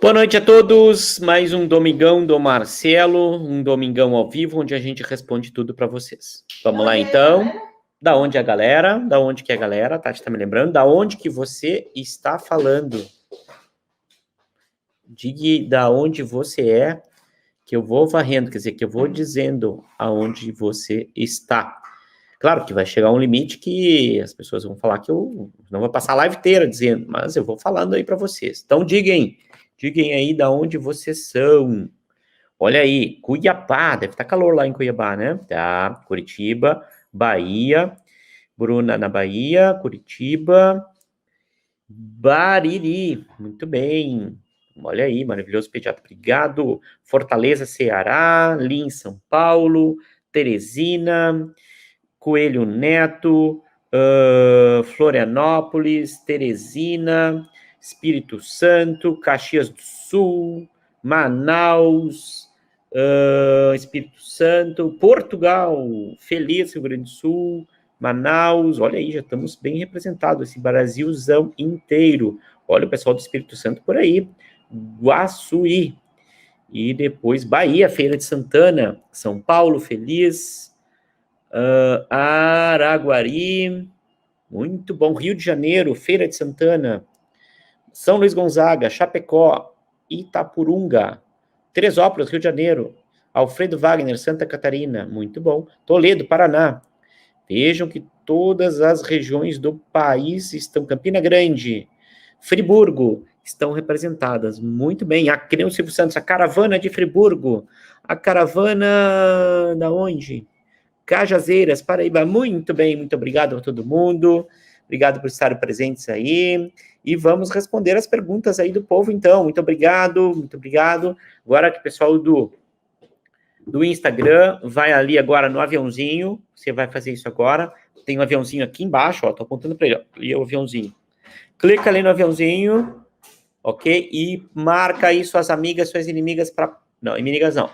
Boa noite a todos, mais um Domingão do Marcelo, um Domingão ao vivo, onde a gente responde tudo para vocês. Vamos lá então, da onde é a galera, da onde que é a galera, Tati tá me lembrando, da onde que você está falando? Diga da onde você é, que eu vou varrendo, quer dizer, que eu vou dizendo aonde você está. Claro que vai chegar um limite que as pessoas vão falar que eu não vou passar a live inteira dizendo, mas eu vou falando aí para vocês. Então, digam aí da onde vocês são. Olha aí, Cuiabá, deve estar calor lá em Cuiabá, né? Tá, Curitiba, Bahia, Bruna na Bahia, Curitiba, Bariri, muito bem. Olha aí, maravilhoso pediatra, obrigado. Fortaleza, Ceará, Lins, São Paulo, Teresina, Coelho Neto, Florianópolis, Teresina, Espírito Santo, Caxias do Sul, Manaus, Espírito Santo, Portugal, Feliz, Rio Grande do Sul, Manaus, olha aí, já estamos bem representados, esse Brasilzão inteiro. Olha o pessoal do Espírito Santo por aí, Guaçuí, e depois Bahia, Feira de Santana, São Paulo, Feliz, Araguari, muito bom, Rio de Janeiro, Feira de Santana, São Luís Gonzaga, Chapecó, Itapurunga, Teresópolis, Rio de Janeiro, Alfredo Wagner, Santa Catarina, muito bom, Toledo, Paraná. Vejam que todas as regiões do país estão, Campina Grande, Friburgo, estão representadas, muito bem, aqui nem o Silvio Santos, a caravana de Friburgo, a caravana da onde? Cajazeiras, Paraíba, muito bem, muito obrigado a todo mundo, obrigado por estarem presentes aí, e vamos responder as perguntas aí do povo, então, muito obrigado, agora que o pessoal do Instagram vai ali agora no aviãozinho, você vai fazer isso agora, tem um aviãozinho aqui embaixo, ó, tô apontando para ele, ó, e o aviãozinho, clica ali no aviãozinho, ok, e marca aí suas amigas, suas inimigas,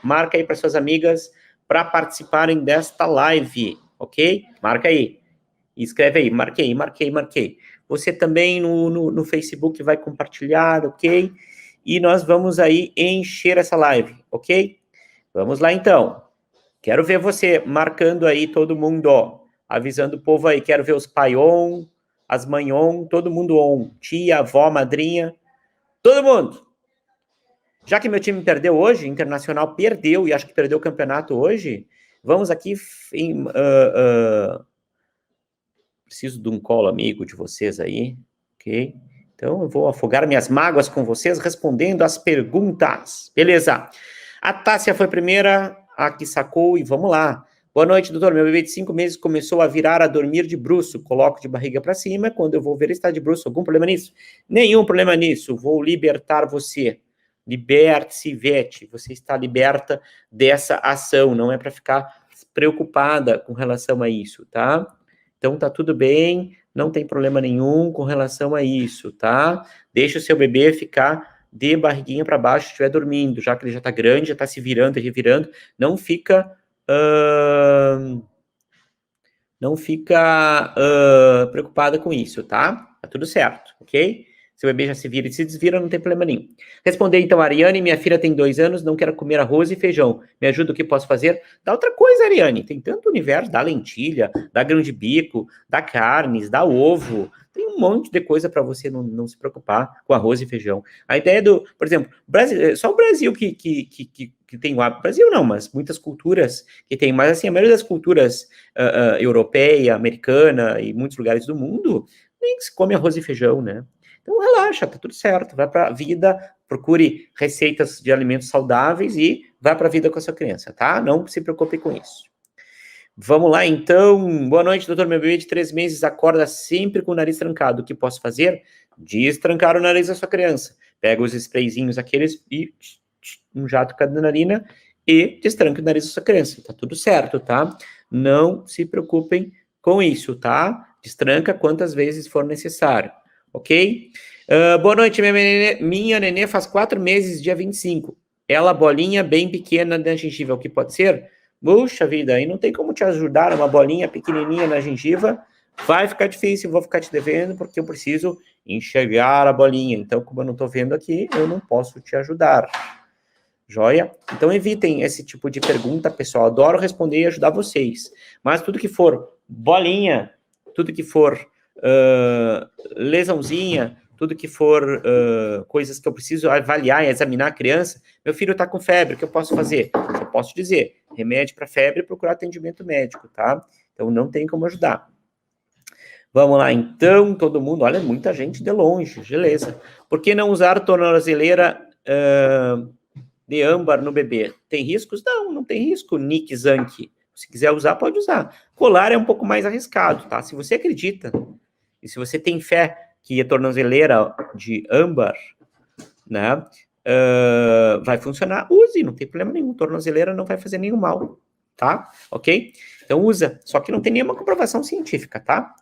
marca aí para suas amigas, para participarem desta live, ok? Marca aí, escreve aí, marquei. Você também no Facebook vai compartilhar, ok? E nós vamos aí encher essa live, ok? Vamos lá então. Quero ver você marcando aí todo mundo, ó, avisando o povo aí, quero ver os pai on, as mãe on, todo mundo on, tia, avó, madrinha, todo mundo. Já que meu time perdeu hoje, Internacional perdeu, e acho que perdeu o campeonato hoje, vamos aqui preciso de um colo amigo de vocês aí, ok? Então, eu vou afogar minhas mágoas com vocês, respondendo as perguntas. Beleza. A Tássia foi a primeira, a que sacou, e vamos lá. Boa noite, doutor. Meu bebê de 5 meses começou a virar a dormir de bruço. Coloco de barriga para cima. Quando eu vou ver, ele está de bruço. Algum problema nisso? Nenhum problema nisso. Vou libertar você. Liberte-se, Ivete. Você está liberta dessa ação. Não é para ficar preocupada com relação a isso, tá? Então, tá tudo bem. Não tem problema nenhum com relação a isso, tá? Deixa o seu bebê ficar de barriguinha para baixo se estiver dormindo, já que ele já tá grande, já tá se virando e revirando. Não fica preocupada com isso, tá? Tá tudo certo, ok? Seu bebê já se vira e se desvira, não tem problema nenhum. Responder então, Ariane, minha filha tem 2 anos, não quero comer arroz e feijão. Me ajuda, o que posso fazer? Dá outra coisa, Ariane. Tem tanto universo, dá lentilha, dá grão de bico, dá carnes, dá ovo. Tem um monte de coisa para você não se preocupar com arroz e feijão. A ideia por exemplo, só o Brasil que tem o hábito, Brasil não, mas muitas culturas que tem, mas assim, a maioria das culturas europeia, americana e muitos lugares do mundo, nem se come arroz e feijão, né? Então relaxa, tá tudo certo, vai para a vida, procure receitas de alimentos saudáveis e vai para a vida com a sua criança, tá? Não se preocupe com isso. Vamos lá, então. Boa noite, doutor. Meu bebê de 3 meses acorda sempre com o nariz trancado. O que posso fazer? Destrancar o nariz da sua criança. Pega os sprayzinhos aqueles e um jato cada narina e destranca o nariz da sua criança. Tá tudo certo, tá? Não se preocupem com isso, tá? Destranca quantas vezes for necessário, ok? Boa noite, minha nenê faz 4 meses, dia 25. Ela, bolinha bem pequena na gengiva, o que pode ser? Puxa vida, aí não tem como te ajudar, uma bolinha pequenininha na gengiva, vai ficar difícil, vou ficar te devendo, porque eu preciso enxergar a bolinha. Então, como eu não estou vendo aqui, eu não posso te ajudar. Joia? Então, evitem esse tipo de pergunta, pessoal. Adoro responder e ajudar vocês. Mas tudo que for bolinha, tudo que for lesãozinha, tudo que for coisas que eu preciso avaliar e examinar a criança, meu filho está com febre, o que eu posso fazer? Eu posso dizer, remédio para febre e procurar atendimento médico, tá? Então, não tem como ajudar. Vamos lá, então, todo mundo, olha, muita gente de longe, beleza. Por que não usar tornozeleira de âmbar no bebê? Tem riscos? Não, não tem risco, Nick Zanke. Se quiser usar, pode usar. Colar é um pouco mais arriscado, tá? Se você acredita, e se você tem fé que a tornozeleira de âmbar, né, vai funcionar, use, não tem problema nenhum. Tornozeleira não vai fazer nenhum mal, tá? Ok? Então usa, só que não tem nenhuma comprovação científica, tá?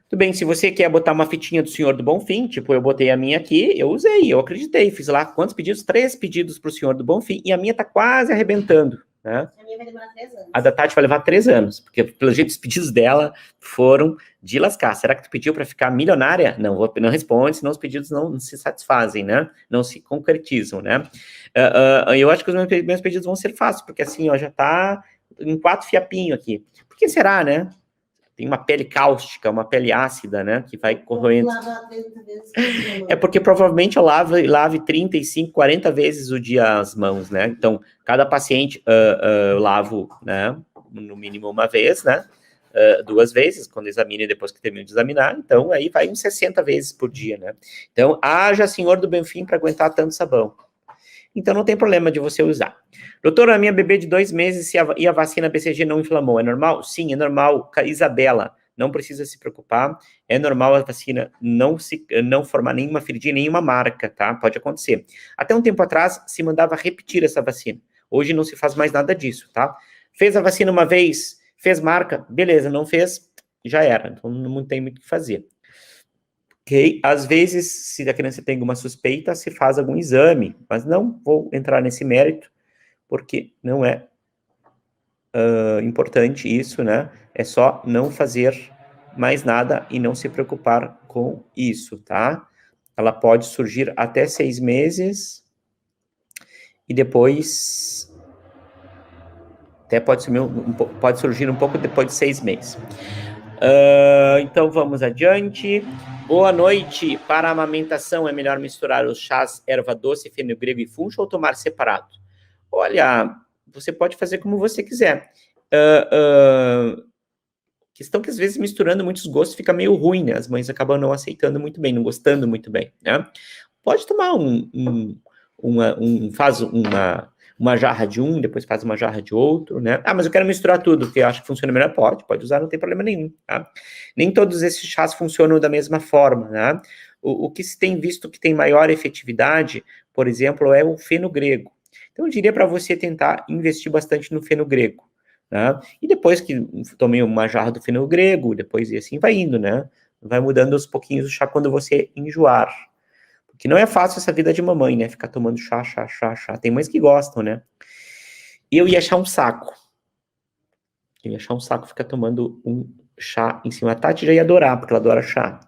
Tudo bem, se você quer botar uma fitinha do Senhor do Bonfim, tipo, eu botei a minha aqui, eu usei, eu acreditei, fiz lá quantos pedidos? 3 pedidos para o Senhor do Bonfim, e a minha tá quase arrebentando, né? A minha vai demorar 3 anos. A da Tati vai levar 3 anos, porque pelo jeito os pedidos dela foram de lascar. Será que tu pediu para ficar milionária? Não, não responde, senão os pedidos não se satisfazem, né? Não se concretizam, né? Eu acho que os meus pedidos vão ser fáceis, porque assim, ó, já tá em 4 fiapinhos aqui. Por que será, né? Tem uma pele cáustica, uma pele ácida, né? Que vai corroendo. É porque provavelmente eu lave 35, 40 vezes o dia as mãos, né? Então, cada paciente eu lavo, né? No mínimo uma vez, né? 2 vezes, quando examina e depois que termina de examinar. Então, aí vai uns 60 vezes por dia, né? Então, haja Senhor do Bonfim para aguentar tanto sabão. Então, não tem problema de você usar. Doutora, a minha bebê de 2 meses e a vacina BCG não inflamou, é normal? Sim, é normal. Isabela, não precisa se preocupar. É normal a vacina não formar nenhuma feridinha, nenhuma marca, tá? Pode acontecer. Até um tempo atrás, se mandava repetir essa vacina. Hoje não se faz mais nada disso, tá? Fez a vacina uma vez, fez marca, beleza, não fez, já era. Então, não tem muito o que fazer. Ok? Às vezes, se a criança tem alguma suspeita, se faz algum exame, mas não vou entrar nesse mérito, porque não é importante isso, né? É só não fazer mais nada e não se preocupar com isso, tá? Ela pode surgir até 6 meses e depois até pode surgir um pouco depois de 6 meses. Então, vamos adiante. Boa noite. Para a amamentação, é melhor misturar os chás erva doce, fenogreco e funcho ou tomar separado? Olha, você pode fazer como você quiser. Questão que, às vezes, misturando muitos gostos fica meio ruim, né? As mães acabam não aceitando muito bem, não gostando muito bem, né? Pode tomar faz uma jarra de um, depois faz uma jarra de outro, né? Ah, mas eu quero misturar tudo, porque eu acho que funciona melhor. Pode usar, não tem problema nenhum, tá? Nem todos esses chás funcionam da mesma forma, né? O que se tem visto que tem maior efetividade, por exemplo, é o fenogreco. Então, eu diria para você tentar investir bastante no fenogreco, né? E depois que tomei uma jarra do fenogreco, depois e assim vai indo, né? Vai mudando aos pouquinhos o chá quando você enjoar. Que não é fácil essa vida de mamãe, né? Ficar tomando chá. Tem mães que gostam, né? Eu ia achar um saco. Ficar tomando um chá em cima. A Tati já ia adorar, porque ela adora chá.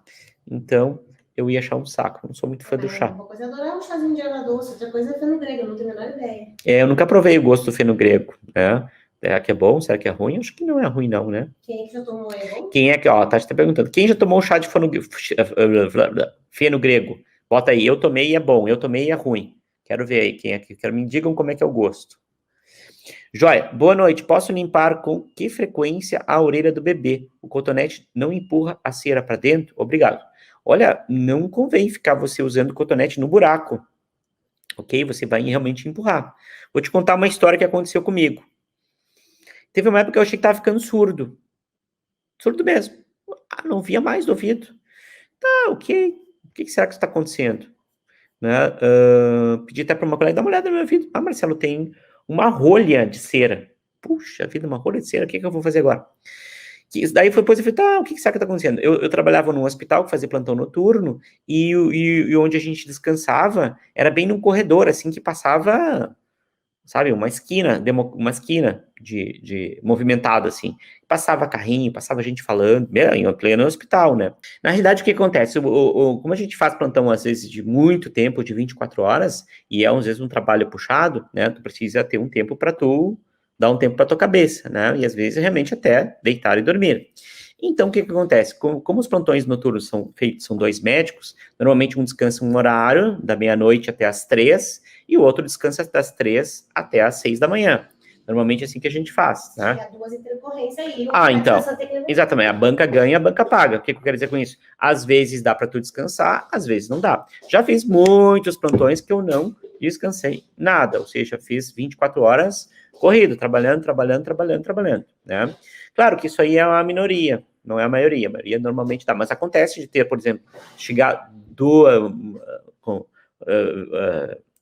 Então, eu ia achar um saco. Não sou muito fã do chá. Uma coisa é adorar um chazinho de erva doce, outra coisa é fenogreco, eu não tenho a menor ideia. Eu nunca provei o gosto do fenogreco, né? Será que é bom? Será que é ruim? Acho que não é ruim, não, né? Quem é que já tomou? É bom? Quem é que, ó, a Tati tá perguntando. Quem já tomou um chá de fenogreco? Bota aí, eu tomei e é bom, eu tomei e é ruim. Quero ver aí, quem é que... Me digam como é que é o gosto. Joia, boa noite. Posso limpar com que frequência a orelha do bebê? O cotonete não empurra a cera para dentro? Obrigado. Olha, não convém ficar você usando o cotonete no buraco. Ok? Você vai realmente empurrar. Vou te contar uma história que aconteceu comigo. Teve uma época que eu achei que estava ficando surdo. Surdo mesmo. Não via mais do ouvido. Tá, ok. O que será que está acontecendo? Né? Pedi até para uma colega dar uma olhada no meu ouvido. Marcelo, tem uma rolha de cera. Puxa vida, uma rolha de cera, o que eu vou fazer agora? Daí depois eu falei, tá, o que será que tá acontecendo? Eu trabalhava num hospital que fazia plantão noturno e onde a gente descansava era bem num corredor, assim, que passava, sabe, uma esquina movimentado, assim. Passava carrinho, passava gente falando, em pleno hospital, né? Na realidade, o que acontece? Como a gente faz plantão, às vezes, de muito tempo, de 24 horas, e às vezes um trabalho puxado, né? Tu precisa ter um tempo para tu dar um tempo para tua cabeça, né? E às vezes, realmente, até deitar e dormir. Então, o que acontece? Como os plantões noturnos são feitos, são 2 médicos, normalmente um descansa um horário, da meia-noite até as 3, e o outro descansa das 3 até as 6 da manhã. Normalmente é assim que a gente faz, né? É 2 intercorrências aí. Então, exatamente, a banca ganha, a banca paga. O que eu quero dizer com isso? Às vezes dá para tu descansar, às vezes não dá. Já fiz muitos plantões que eu não descansei nada, ou seja, fiz 24 horas corrido, trabalhando, né? Claro que isso aí é uma minoria, não é a maioria normalmente dá, mas acontece de ter, por exemplo, chegar com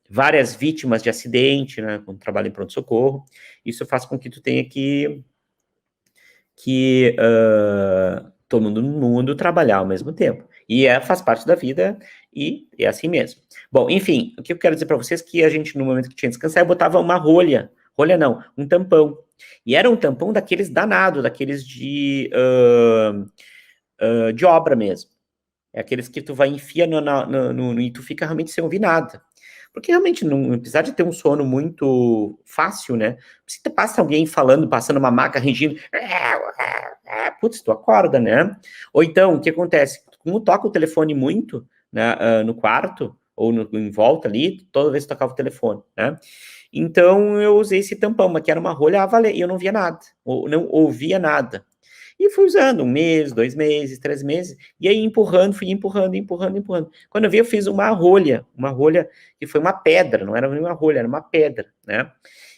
várias vítimas de acidente, né, quando trabalha em pronto-socorro, isso faz com que tu tenha que todo mundo trabalhar ao mesmo tempo. E faz parte da vida e é assim mesmo. Bom, enfim, o que eu quero dizer para vocês é que a gente, no momento que tinha que descansar, eu botava uma rolha não, um tampão. E era um tampão daqueles danados, daqueles de obra mesmo. É aqueles que tu vai enfia e tu fica realmente sem ouvir nada. Porque realmente, apesar de ter um sono muito fácil, né? Se tu passa alguém falando, passando uma maca, ringindo, putz, tu acorda, né? Ou então, o que acontece? Como toca o telefone muito, né, no quarto, ou em volta ali, toda vez que tocava o telefone, né? Então, eu usei esse tampão, mas que era uma rolha a valer, e eu não via nada, ou não ouvia nada. E fui usando 1 mês, 2 meses, 3 meses, e aí fui empurrando. Quando eu vi, eu fiz uma rolha que foi uma pedra, não era nem uma rolha, era uma pedra, né?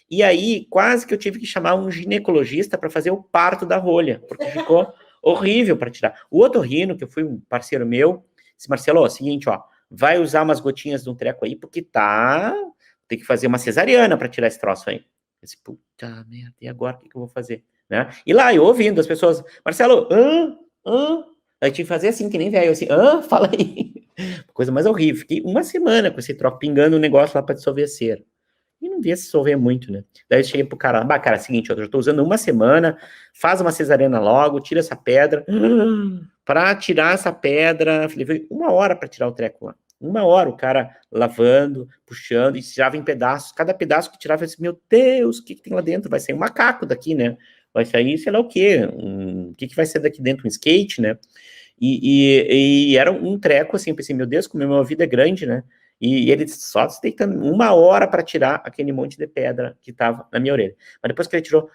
E aí, quase que eu tive que chamar um ginecologista para fazer o parto da rolha, porque ficou horrível para tirar. O otorrino, que foi um parceiro meu, disse, Marcelo, ó, seguinte, ó, vai usar umas gotinhas de um treco aí, porque tem que fazer uma cesariana para tirar esse troço aí. Eu disse, puta merda, e agora o que eu vou fazer? Né? E lá, eu ouvindo as pessoas, Marcelo, aí tive que fazer assim, que nem velho, assim, fala aí. Coisa mais horrível. Fiquei uma semana com esse troço, pingando um negócio lá para dissolver a cera. E não via se dissolver muito, né? Daí eu cheguei pro cara, cara, seguinte, eu já tô usando uma semana, faz uma cesariana logo, tira essa pedra. Para tirar essa pedra, falei, 1 hora para tirar o treco lá. 1 hora, o cara lavando, puxando, e tirava em pedaços. Cada pedaço que tirava, eu disse, meu Deus, o que tem lá dentro? Vai sair um macaco daqui, né? Vai sair, sei lá o quê. O que vai ser daqui dentro? Um skate, né? E era um treco, assim, eu pensei, meu Deus, como a minha vida é grande, né? E ele só se deitando 1 hora para tirar aquele monte de pedra que tava na minha orelha. Mas depois que ele tirou,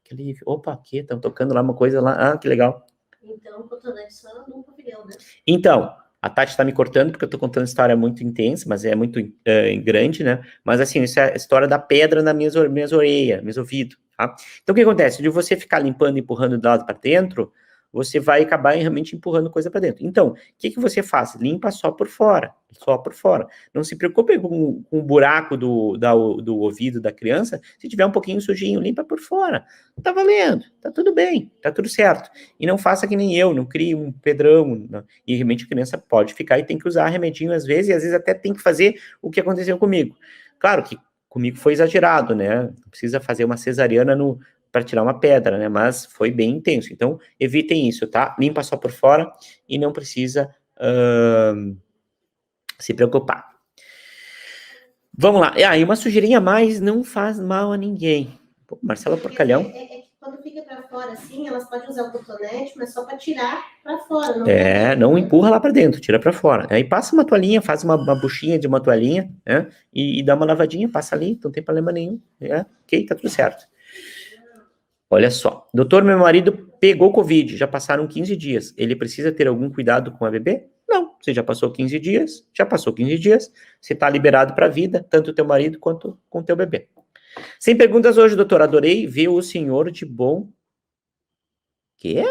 que alívio. Opa, aqui, estão tocando lá uma coisa lá, que legal. Então, cotonete só num pavilhão, né? Então, a Tati está me cortando porque eu estou contando história muito intensa, mas é muito grande, né? Mas assim, isso é a história da pedra nas minhas orelhas, meus ouvidos, tá? Então, o que acontece? De você ficar limpando, empurrando de lado para dentro, você vai acabar realmente empurrando coisa para dentro. Então, o que você faz? Limpa só por fora, Não se preocupe com o buraco do ouvido da criança, se tiver um pouquinho sujinho, limpa por fora. Tá valendo, tá tudo bem, tá tudo certo. E não faça que nem eu, não crie um pedrão, não. E realmente a criança pode ficar e tem que usar remedinho às vezes, e às vezes até tem que fazer o que aconteceu comigo. Claro que comigo foi exagerado, né? Não precisa fazer uma cesariana para tirar uma pedra, né? Mas foi bem intenso. Então, evitem isso, tá? Limpa só por fora e não precisa se preocupar. Vamos lá. E uma sujeirinha a mais não faz mal a ninguém. Pô, Marcela Porcalhão. É que quando fica para fora assim, elas podem usar o cotonete, mas só para tirar para fora. Não empurra lá para dentro, tira para fora. Aí passa uma toalhinha, faz uma buchinha de uma toalhinha, né? E dá uma lavadinha, passa ali, não tem problema nenhum. Ok, tá tudo certo. Olha só, doutor, meu marido pegou Covid, já passaram 15 dias. Ele precisa ter algum cuidado com a bebê? Não, você já passou 15 dias, você está liberado para a vida, tanto o teu marido quanto com o teu bebê. Sem perguntas hoje, doutor, adorei ver o senhor de bom... Quê?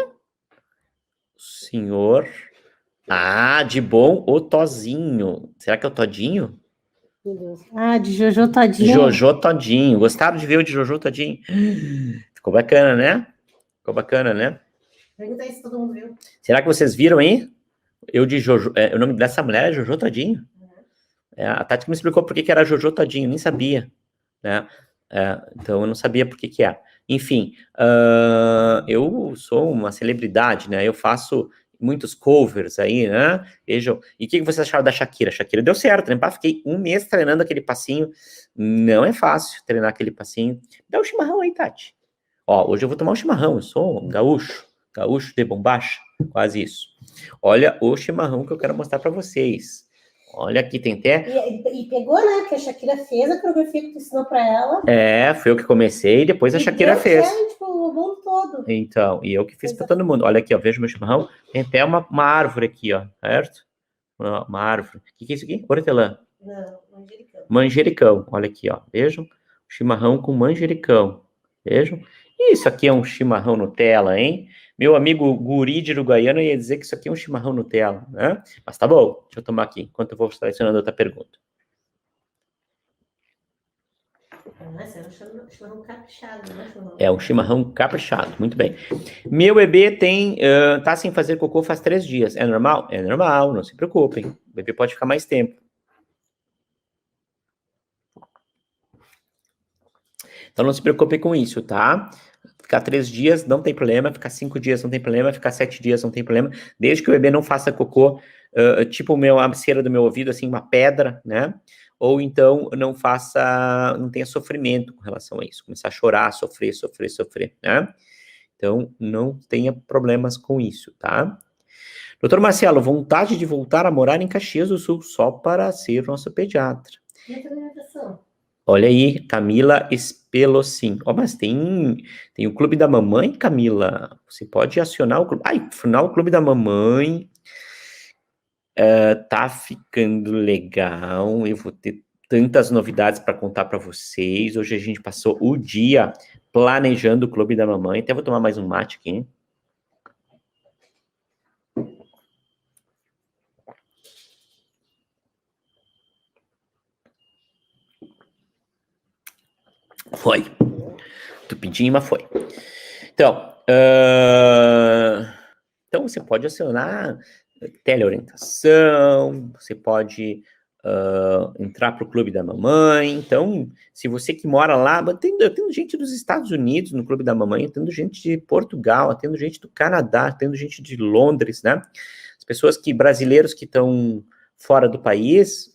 Senhor... de bom o Tozinho. Será que é o Todinho? Meu Deus. De Jojo Todinho. Jojo Todinho. Gostaram de ver o de Jojo Todinho? Ficou bacana, né? Pergunta aí se todo mundo viu. Será que vocês viram aí? Eu de Jojo... o nome dessa mulher é Jojo Todinho? A Tati me explicou por que era Jojo Todinho, nem sabia. Né? Então eu não sabia por que que é. Enfim, eu sou uma celebridade, né? Eu faço muitos covers aí, né? Vejam. E o que vocês acharam da Shakira? A Shakira deu certo, né? Fiquei um mês treinando aquele passinho. Não é fácil treinar aquele passinho. Dá um chimarrão aí, Tati. Ó, hoje eu vou tomar um chimarrão. Eu sou um gaúcho de bombacha, quase isso. Olha o chimarrão que eu quero mostrar para vocês. Olha aqui, tem até... E pegou, né? Que a Shakira fez a coreografia que tu ensinou pra ela. Foi eu que comecei e depois a Shakira fez. Tipo, o mundo todo. Então, e eu que fiz para todo mundo. Olha aqui, ó, veja meu chimarrão. Tem até uma árvore aqui, ó, certo? Uma árvore. O que é isso aqui? Hortelã. Não, manjericão. Manjericão. Olha aqui, ó. Vejam? Chimarrão com manjericão. Vejam? Isso aqui é um chimarrão Nutella, hein? Meu amigo Guri de Uruguaiana ia dizer que isso aqui é um chimarrão Nutella, né? Mas tá bom, deixa eu tomar aqui, enquanto eu vou selecionando outra pergunta. Nossa, é um chimarrão caprichado, né? É um chimarrão caprichado, muito bem. Meu bebê tá sem fazer cocô faz 3 dias. É normal? É normal, não se preocupem. O bebê pode ficar mais tempo. Então não se preocupe com isso, tá? Ficar 3 dias não tem problema, ficar 5 dias não tem problema, ficar 7 dias não tem problema, desde que o bebê não faça cocô, tipo a cera do meu ouvido, assim, uma pedra, né? Ou então não tenha sofrimento com relação a isso, começar a chorar, sofrer, né? Então não tenha problemas com isso, tá? Doutor Marcelo, vontade de voltar a morar em Caxias do Sul só para ser nosso pediatra. E a alimentação? Olha aí, Camila Espelocin. Mas tem o Clube da Mamãe, Camila. Você pode acionar o clube. Afinal, o Clube da Mamãe tá ficando legal. Eu vou ter tantas novidades para contar para vocês. Hoje a gente passou o dia planejando o Clube da Mamãe. Até vou tomar mais um mate aqui, hein? Foi. Tupidinho, mas foi. Então, então você pode acionar teleorientação, você pode entrar para o Clube da Mamãe. Então, se você que mora lá, eu tendo gente dos Estados Unidos no Clube da Mamãe, tendo gente de Portugal, tendo gente do Canadá, tendo gente de Londres, né? As pessoas brasileiros que estão fora do país...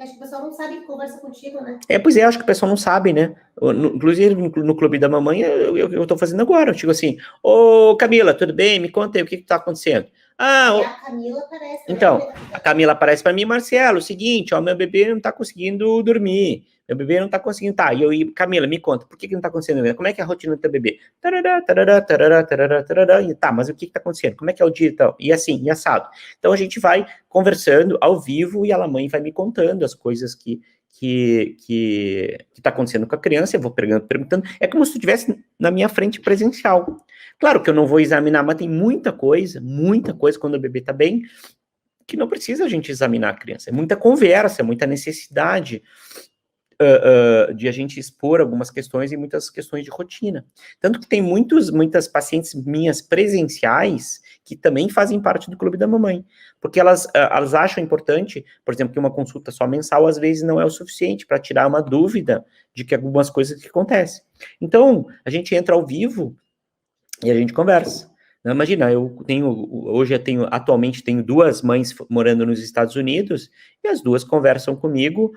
Acho que o pessoal não sabe que conversa contigo, né? Pois é, acho que o pessoal não sabe, né? Inclusive, no Clube da Mamãe, eu tô fazendo agora. Eu digo assim, ô Camila, tudo bem? Me conta aí, o que tá acontecendo? A Camila aparece. Então, a Camila aparece para mim, Marcelo, o seguinte, ó, meu bebê não tá conseguindo dormir. Meu bebê não tá conseguindo, tá, Camila, me conta, por que não tá acontecendo? Como é que é a rotina do teu bebê? Tarará, tarará, tarará, tarará, tarará, tá, mas o que tá acontecendo? Como é que é o dia e tal? E assim, e assado. Então a gente vai conversando ao vivo e a mãe vai me contando as coisas que tá acontecendo com a criança, eu vou perguntando, é como se tu estivesse na minha frente presencial. Claro que eu não vou examinar, mas tem muita coisa quando o bebê tá bem, que não precisa a gente examinar a criança, é muita conversa, é muita necessidade de a gente expor algumas questões e muitas questões de rotina. Tanto que tem muitas pacientes minhas presenciais que também fazem parte do Clube da Mamãe, porque elas acham importante, por exemplo, que uma consulta só mensal às vezes não é o suficiente para tirar uma dúvida de que algumas coisas que acontecem. Então, a gente entra ao vivo e a gente conversa. Imagina, atualmente tenho 2 mães morando nos Estados Unidos e as 2 conversam comigo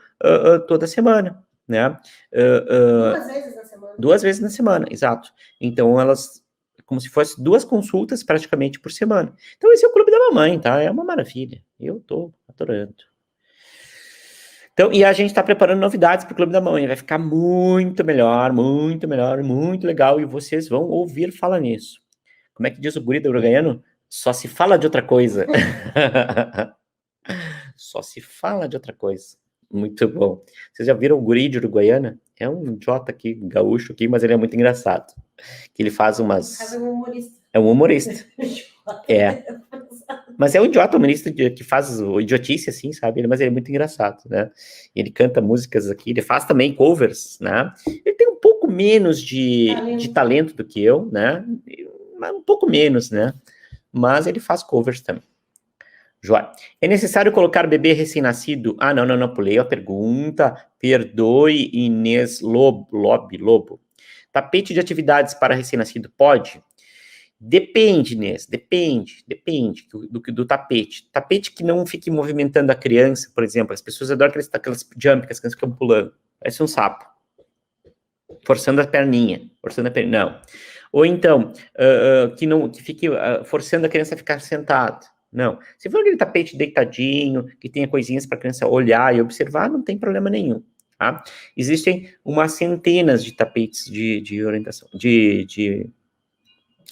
toda semana, né? 2 vezes na semana. 2 vezes na semana, exato. Então, elas, como se fossem 2 consultas praticamente por semana. Então, esse é o Clube da Mamãe, tá? É uma maravilha. Eu tô adorando. Então, e a gente está preparando novidades para o Clube da Mamãe. Vai ficar muito melhor, muito legal. E vocês vão ouvir falar nisso. Como é que diz o guri do uruguaiano? Só se fala de outra coisa. Só se fala de outra coisa. Muito bom. Vocês já viram o guri de Uruguaiana? É um idiota aqui, gaúcho aqui, mas ele é muito engraçado. Que ele faz umas... É um humorista. É um humorista. Mas é um idiota humorista que faz idiotice, assim, sabe? Mas ele é muito engraçado, né? Ele canta músicas aqui, ele faz também covers, né? Ele tem um pouco menos de talento do que eu, né? Um pouco menos, né? Mas ele faz covers também. Joia. É necessário colocar bebê recém-nascido? Ah, não, pulei a pergunta. Perdoe, Inês Lobo. Tapete de atividades para recém-nascido pode? Depende, Inês, depende do tapete. Tapete que não fique movimentando a criança, por exemplo. As pessoas adoram aquelas jump que as crianças ficam pulando. Parece um sapo. Forçando a perninha. Não. Ou então, que fique forçando a criança a ficar sentada. Não. Se for aquele tapete deitadinho, que tenha coisinhas para a criança olhar e observar, não tem problema nenhum. Tá? Existem umas centenas de tapetes de orientação, de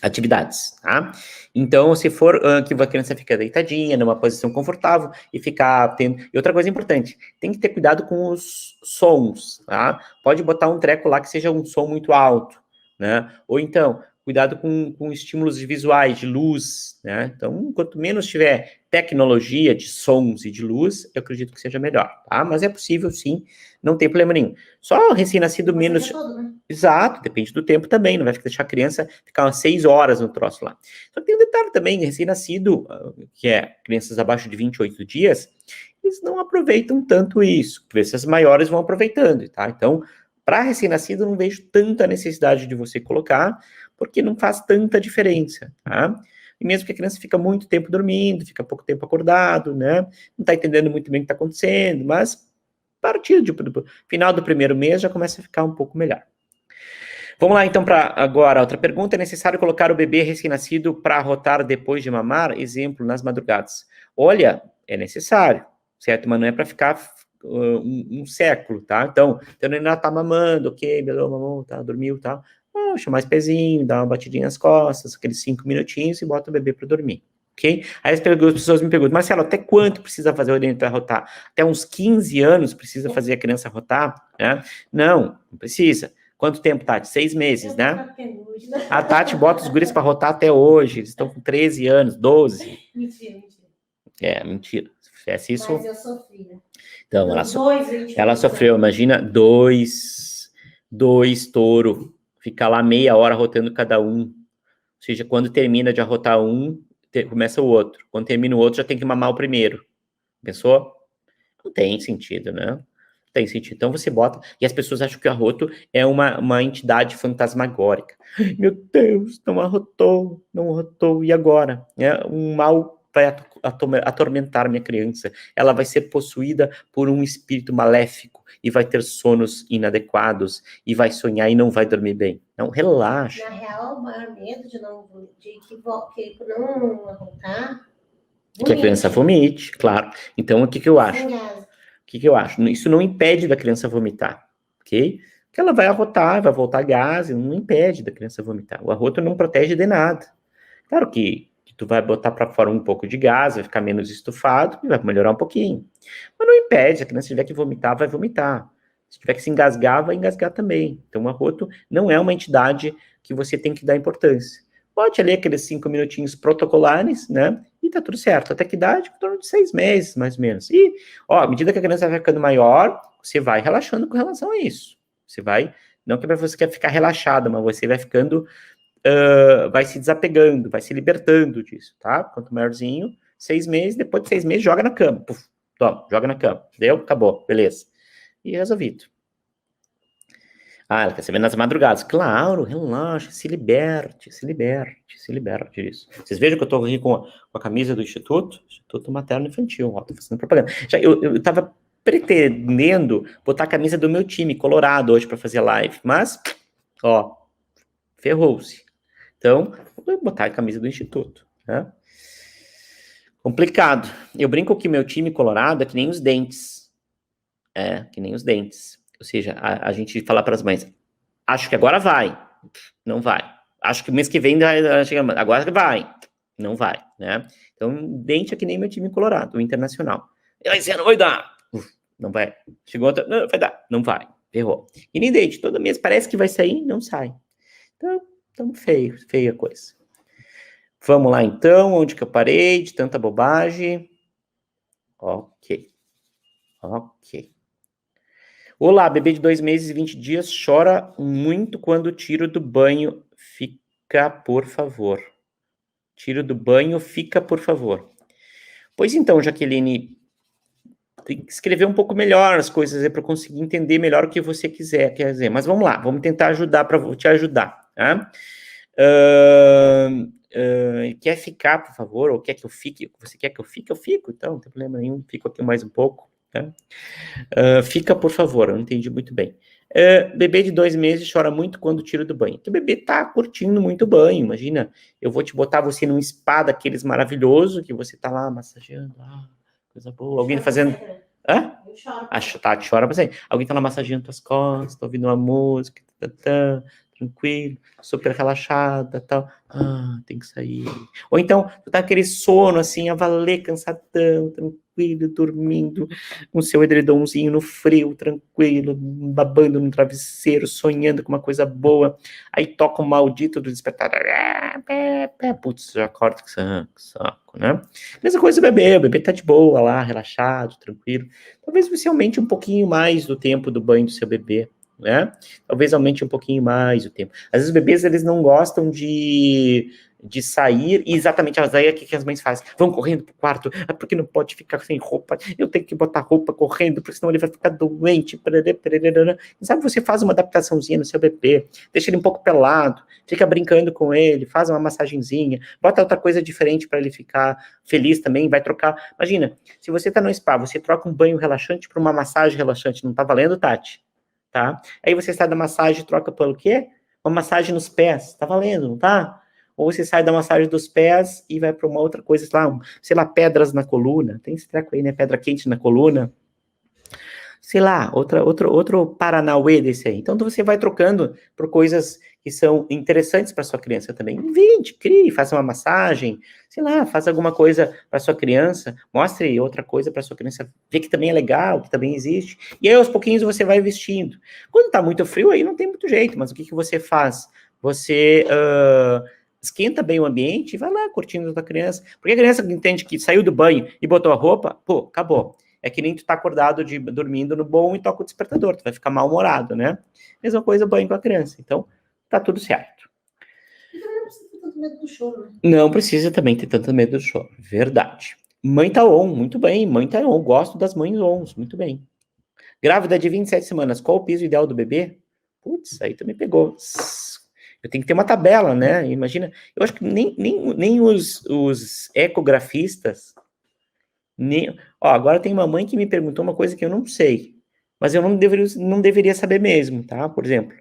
atividades, tá? Então, se for que a criança fica deitadinha, numa posição confortável, e ficar tendo... E outra coisa importante, tem que ter cuidado com os sons, tá? Pode botar um treco lá que seja um som muito alto, né? Ou então, cuidado com estímulos visuais, de luz, né? Então, quanto menos tiver tecnologia de sons e de luz, eu acredito que seja melhor, tá? Mas é possível, sim, não tem problema nenhum. Só recém-nascido menos... Todo, né? Exato, depende do tempo também, não vai deixar a criança ficar umas 6 horas no troço lá. Só que tem um detalhe também, recém-nascido, que é crianças abaixo de 28 dias, eles não aproveitam tanto isso, crianças maiores vão aproveitando, tá? Então, para recém-nascido, não vejo tanta necessidade de você colocar, porque não faz tanta diferença, tá? E mesmo que a criança fica muito tempo dormindo, fica pouco tempo acordado, né? Não está entendendo muito bem o que está acontecendo, mas a partir do final do primeiro mês já começa a ficar um pouco melhor. Vamos lá, então, para agora. Outra pergunta: é necessário colocar o bebê recém-nascido para arrotar depois de mamar? Exemplo, nas madrugadas. Olha, é necessário, certo? Mas não é para ficar um século, tá? Então ele ainda tá mamando, ok, beleza, mamou, tá, dormiu, tá? Puxa, mais pezinho, dá uma batidinha nas costas, aqueles 5 minutinhos e bota o bebê para dormir, ok? Aí as pessoas me perguntam: Marcelo, até quanto precisa fazer o neném para rotar? Até uns 15 anos precisa fazer a criança rotar, né? Não precisa. Quanto tempo, Tati? 6 meses, né? A Tati bota os guris para rotar até hoje. Eles estão com 13 anos, 12. Mentira. É, mentira. Se fizesse isso... Mas eu sofri, né? Então, ela sofreu, imagina, dois touro, ficar lá meia hora rotando cada um. Ou seja, quando termina de arrotar um, começa o outro. Quando termina o outro, já tem que mamar o primeiro. Pensou? Não tem sentido, né? Tem sentido. Então você bota... E as pessoas acham que o arroto é uma entidade fantasmagórica. Meu Deus, não arrotou, e agora? Um mal vai atormentar minha criança. Ela vai ser possuída por um espírito maléfico e vai ter sonos inadequados e vai sonhar e não vai dormir bem. Não, relaxa. Na real, o maior medo de não arrotar... Que a criança vomite, claro. Então, o que eu acho? O que eu acho? Isso não impede da criança vomitar, ok? Porque ela vai arrotar, vai voltar gás, não impede da criança vomitar. O arroto não protege de nada. Claro que tu vai botar para fora um pouco de gás, vai ficar menos estufado e vai melhorar um pouquinho. Mas não impede, se a criança tiver que vomitar, vai vomitar. Se tiver que se engasgar, vai engasgar também. Então, o arroto não é uma entidade que você tem que dar importância. Pode ali aqueles 5 minutinhos protocolares, né? E tá tudo certo. Até que idade? Em torno de 6 meses, mais ou menos. E, à medida que a criança vai ficando maior, você vai relaxando com relação a isso. Você vai, não que você quer ficar relaxado, mas você vai ficando, vai se desapegando, vai se libertando disso, tá? Quanto maiorzinho, 6 meses, depois de 6 meses, joga na cama. Puf, toma, joga na cama. Deu? Acabou, beleza. E resolvido. Ela quer saber nas madrugadas. Claro, relaxa, se liberte disso. Vocês vejam que eu tô aqui com a camisa do Instituto Materno Infantil, ó, tô fazendo propaganda. Já, eu tava pretendendo botar a camisa do meu time, Colorado, hoje para fazer live, mas, ó, ferrou-se. Então, vou botar a camisa do Instituto, né? Complicado. Eu brinco que meu time Colorado é que nem os dentes. Que nem os dentes. Ou seja, a gente fala para as mães: acho que agora vai. Não vai. Acho que mês que vem agora vai. Não vai, né? Então, dente é que nem meu time colorado, o Internacional. Esse ano vai dar. Não vai. Chegou outra, não, vai dar. Não vai. Errou. E nem dente. Todo mês parece que vai sair, não sai. Então feia coisa. Vamos lá, então. Onde que eu parei de tanta bobagem? Ok. Olá, bebê de 2 meses e 20 dias chora muito quando tiro do banho. Fica, por favor. Tiro do banho, fica, por favor. Pois então, Jaqueline, tem que escrever um pouco melhor as coisas para eu conseguir entender melhor o que você quer dizer. Mas vamos lá, vamos tentar ajudar para te ajudar, tá? Quer ficar, por favor, ou quer que eu fique? Você quer que eu fique? Eu fico, então, não tem problema nenhum, fico aqui mais um pouco, tá? Fica, por favor, eu não entendi muito bem. Bebê de 2 meses chora muito quando tira do banho. O bebê tá curtindo muito banho, imagina, eu vou te botar você num spa daqueles maravilhoso, que você tá lá massageando, coisa boa, alguém fazendo... Hã? A Tati chora bastante. Alguém tá lá massageando tuas costas, tá ouvindo uma música, tranquilo, super relaxada, tal. Tem que sair. Ou então, tu tá aquele sono, assim, a valer, cansadão, tranquilo, dormindo, com seu edredomzinho no frio, tranquilo, babando no travesseiro, sonhando com uma coisa boa. Aí toca o maldito do despertador. Putz, já acorda que saco, né? Mesma coisa do bebê. O bebê tá de boa lá, relaxado, tranquilo. Talvez você aumente um pouquinho mais do tempo do banho do seu bebê, né? Talvez aumente um pouquinho mais o tempo. Às vezes os bebês, eles não gostam de sair, e exatamente aí o que as mães fazem? Vão correndo pro quarto, porque não pode ficar sem roupa, eu tenho que botar roupa correndo, porque senão ele vai ficar doente, e sabe, você faz uma adaptaçãozinha no seu bebê, deixa ele um pouco pelado, fica brincando com ele, faz uma massagenzinha, bota outra coisa diferente para ele ficar feliz também, vai trocar, imagina, se você tá no spa, você troca um banho relaxante por uma massagem relaxante, não tá valendo, Tati? Tá? Aí você sai da massagem e troca pelo quê? Uma massagem nos pés, tá valendo, não tá? Ou você sai da massagem dos pés e vai para uma outra coisa, sei lá, pedras na coluna, tem esse treco aí, né, pedra quente na coluna, sei lá, outro paranauê desse aí. Então você vai trocando por coisas que são interessantes para sua criança também. Invente, crie, faça uma massagem, sei lá, faça alguma coisa para sua criança, mostre outra coisa para sua criança, ver que também é legal, que também existe. E aí aos pouquinhos você vai vestindo. Quando tá muito frio aí não tem muito jeito, mas o que você faz? Você esquenta bem o ambiente e vai lá curtindo a tua criança. Porque a criança entende que saiu do banho e botou a roupa, pô, acabou. É que nem tu tá acordado, dormindo no bom e toca o despertador, tu vai ficar mal-humorado, né? Mesma coisa banho com a criança. Então, tá tudo certo. E também não precisa ter tanto medo do choro, né? Não precisa também ter tanto medo do choro. Verdade. Mãe tá on, muito bem. Mãe tá on, gosto das mães ons, muito bem. Grávida de 27 semanas, qual o peso ideal do bebê? Putz, aí tu me pegou. Eu tenho que ter uma tabela, né? Imagina, eu acho que nem os ecografistas, agora tem uma mãe que me perguntou uma coisa que eu não sei, mas eu não deveria saber mesmo, tá? Por exemplo,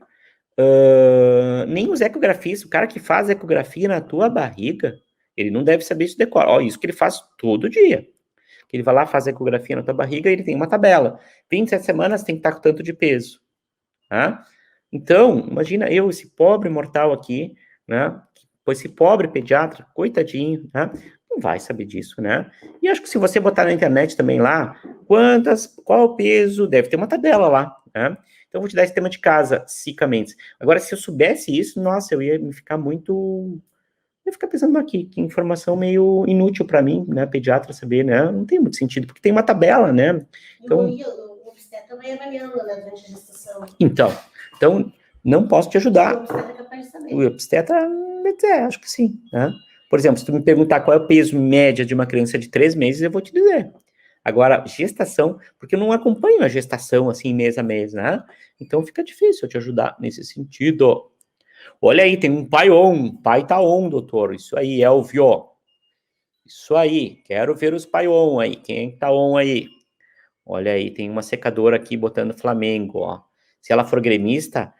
nem os ecografistas, o cara que faz ecografia na tua barriga, ele não deve saber isso de cor. Isso que ele faz todo dia. Ele vai lá, faz a ecografia na tua barriga e ele tem uma tabela. 27 semanas tem que estar com tanto de peso. Tá? Então, imagina eu, esse pobre mortal aqui, né? Esse pobre pediatra, coitadinho, né? Não vai saber disso, né? E acho que se você botar na internet também lá, qual o peso, deve ter uma tabela lá, né? Então, eu vou te dar esse tema de casa, Sica Mendes. Agora, se eu soubesse isso, nossa, eu ia me ficar muito... Eu ia ficar pensando aqui, que informação meio inútil para mim, né? Pediatra saber, né? Não tem muito sentido, porque tem uma tabela, né? Então... o obstetra vai avaliando, né, durante a gestação. Então, não posso te ajudar. O obstetra é capaz de saber. O obstetra, acho que sim, né? Por exemplo, se tu me perguntar qual é o peso médio de uma criança de 3 meses, eu vou te dizer. Agora, gestação, porque eu não acompanho a gestação assim mês a mês, né? Então fica difícil eu te ajudar nesse sentido. Olha aí, tem um pai on. Pai tá on, doutor. Isso aí, Elvio. Isso aí. Quero ver os pai on aí. Quem tá on aí? Olha aí, tem uma secadora aqui botando Flamengo, ó. Se ela for gremista,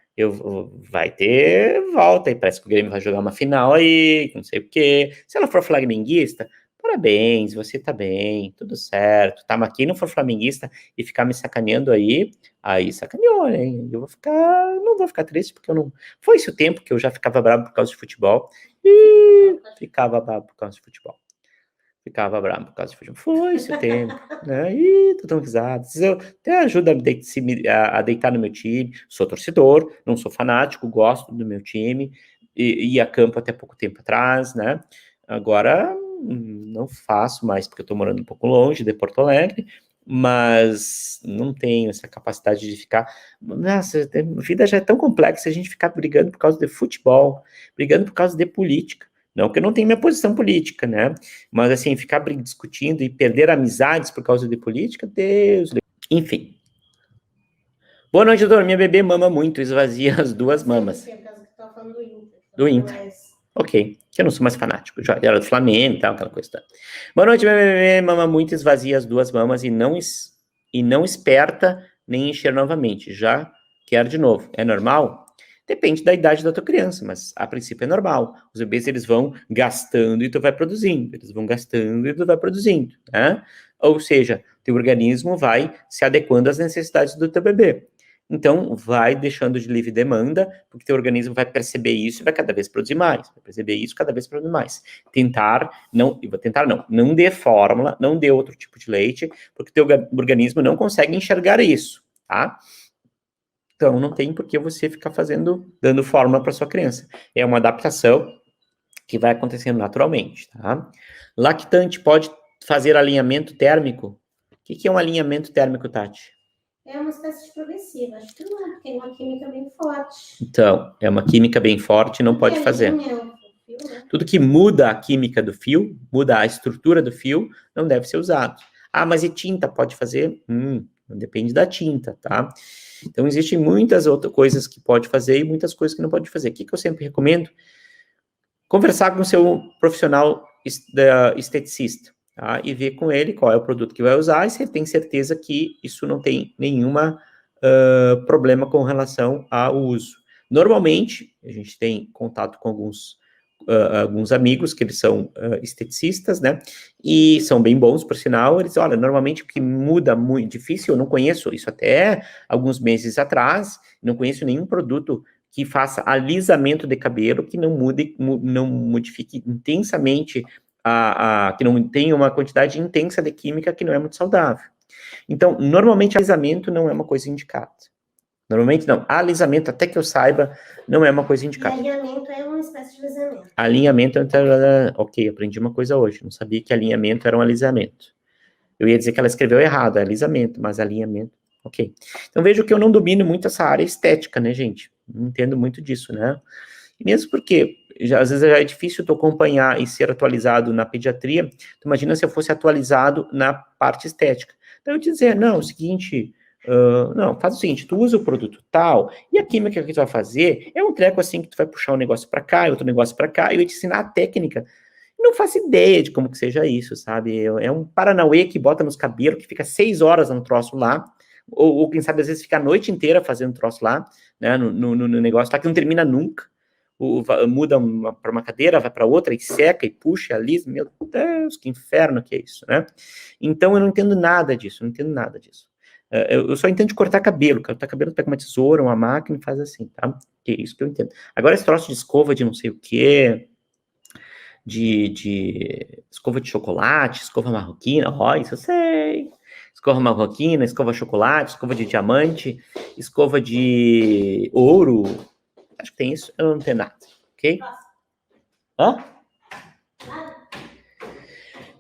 vai ter volta aí. Parece que o Grêmio vai jogar uma final aí, não sei o quê. Se ela for flamenguista, parabéns, você tá bem, tudo certo. Tá, mas quem não for flamenguista e ficar me sacaneando aí sacaneou, hein? Não vou ficar triste, porque eu não... Foi esse o tempo que eu já ficava bravo por causa de futebol. E ficava bravo por causa de futebol. Ficava bravo por causa de futebol. Foi esse o tempo, né? Ih, tô tão risado. Eu até ajuda a deitar no meu time. Sou torcedor, não sou fanático, gosto do meu time. Ia a campo até pouco tempo atrás, né? Agora não faço mais, porque eu tô morando um pouco longe de Porto Alegre, mas não tenho essa capacidade de ficar... Nossa, a vida já é tão complexa, a gente ficar brigando por causa de futebol, brigando por causa de política, Não que eu não tenha minha posição política, né? Mas, assim, ficar discutindo e perder amizades por causa de política, Deus... Enfim. Boa noite, doutor. Minha bebê mama muito, esvazia as duas mamas. Do Inter. Ok, que eu não sou mais fanático. Já era do Flamengo e tal, aquela coisa. Tá. Boa noite, minha bebê mama muito, esvazia as duas mamas e não esperta nem encher novamente. Já quer de novo. É normal? Depende da idade da tua criança, mas a princípio é normal. Os bebês, eles vão gastando e tu vai produzindo. Eles vão gastando e tu vai produzindo, né? Ou seja, teu organismo vai se adequando às necessidades do teu bebê. Então, vai deixando de livre demanda, porque teu organismo vai perceber isso e vai cada vez produzir mais. Vai perceber isso, cada vez produzir mais. Não dê fórmula, não dê outro tipo de leite, porque teu organismo não consegue enxergar isso, tá? Então, não tem por que você ficar dando fórmula para sua criança. É uma adaptação que vai acontecendo naturalmente, tá? Lactante pode fazer alinhamento térmico? O que é um alinhamento térmico, Tati? É uma espécie de progressiva, acho que não, porque é uma química bem forte. Então, é uma química bem forte, não pode fazer. Tudo que muda a química do fio, muda a estrutura do fio, não deve ser usado. Ah, mas e tinta pode fazer? Depende da tinta, tá? Então, existem muitas outras coisas que pode fazer e muitas coisas que não pode fazer. O que eu sempre recomendo? Conversar com o seu profissional esteticista, tá? E ver com ele qual é o produto que vai usar e se ele tem certeza que isso não tem nenhuma problema com relação ao uso. Normalmente, a gente tem contato com alguns amigos que eles são esteticistas, né, e são bem bons, por sinal. Eles, olha, normalmente o que muda muito, difícil, eu não conheço isso até alguns meses atrás, não conheço nenhum produto que faça alisamento de cabelo, que não modifique intensamente, que não tenha uma quantidade intensa de química que não é muito saudável. Então, normalmente, alisamento não é uma coisa indicada. Normalmente, não. Alisamento, até que eu saiba, não é uma coisa indicada. E alinhamento é uma espécie de alisamento. Alinhamento, ok, aprendi uma coisa hoje. Não sabia que alinhamento era um alisamento. Eu ia dizer que ela escreveu errado, é alisamento, mas alinhamento, ok. Então, vejo que eu não domino muito essa área estética, né, gente? Não entendo muito disso, né? E mesmo porque, às vezes, já é difícil tu acompanhar e ser atualizado na pediatria. Tu imagina se eu fosse atualizado na parte estética. Então, eu dizer, não, é o seguinte, não, faz o seguinte, tu usa o produto tal, e a química que tu vai fazer é um treco assim, que tu vai puxar um negócio para cá, outro negócio para cá, e eu ia te ensinar a técnica. Não faço ideia de como que seja isso, sabe? É um paranauê que bota nos cabelos, que fica 6 horas no troço lá, ou quem sabe, às vezes, fica a noite inteira fazendo troço lá, né, no negócio lá, que não termina nunca. Muda para uma cadeira, vai para outra, e seca, e puxa, alisa. Meu Deus, que inferno que é isso, né? Então, eu não entendo nada disso, eu só entendo de cortar cabelo. Cortar cabelo, pega uma tesoura, uma máquina e faz assim, tá? Que é isso que eu entendo. Agora, esse troço de escova de não sei o quê, de escova de chocolate, escova marroquina, isso eu sei. Escova marroquina, escova chocolate, escova de diamante, escova de ouro. Acho que tem isso, eu não tenho nada, ok? Hã?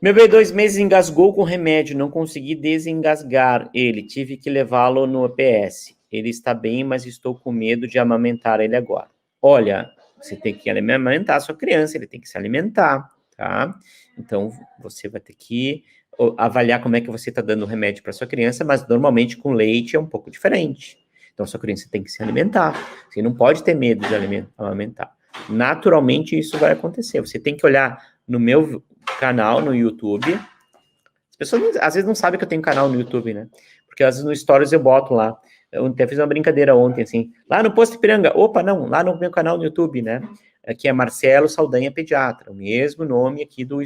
Meu bebê 2 meses engasgou com remédio, não consegui desengasgar ele, tive que levá-lo no EPS. Ele está bem, mas estou com medo de amamentar ele agora. Olha, você tem que amamentar a sua criança, ele tem que se alimentar, tá? Então, você vai ter que avaliar como é que você está dando o remédio para sua criança, mas normalmente com leite é um pouco diferente. Então, sua criança tem que se alimentar. Você não pode ter medo de amamentar. Naturalmente, isso vai acontecer. Você tem que olhar no meu canal no YouTube. As pessoas às vezes não sabem que eu tenho canal no YouTube, né? Porque às vezes no Stories eu boto lá. Eu até fiz uma brincadeira ontem, assim. Lá no Posto Ipiranga. Opa, não. Lá no meu canal no YouTube, né? Que é Marcelo Saldanha Pediatra. O mesmo nome aqui do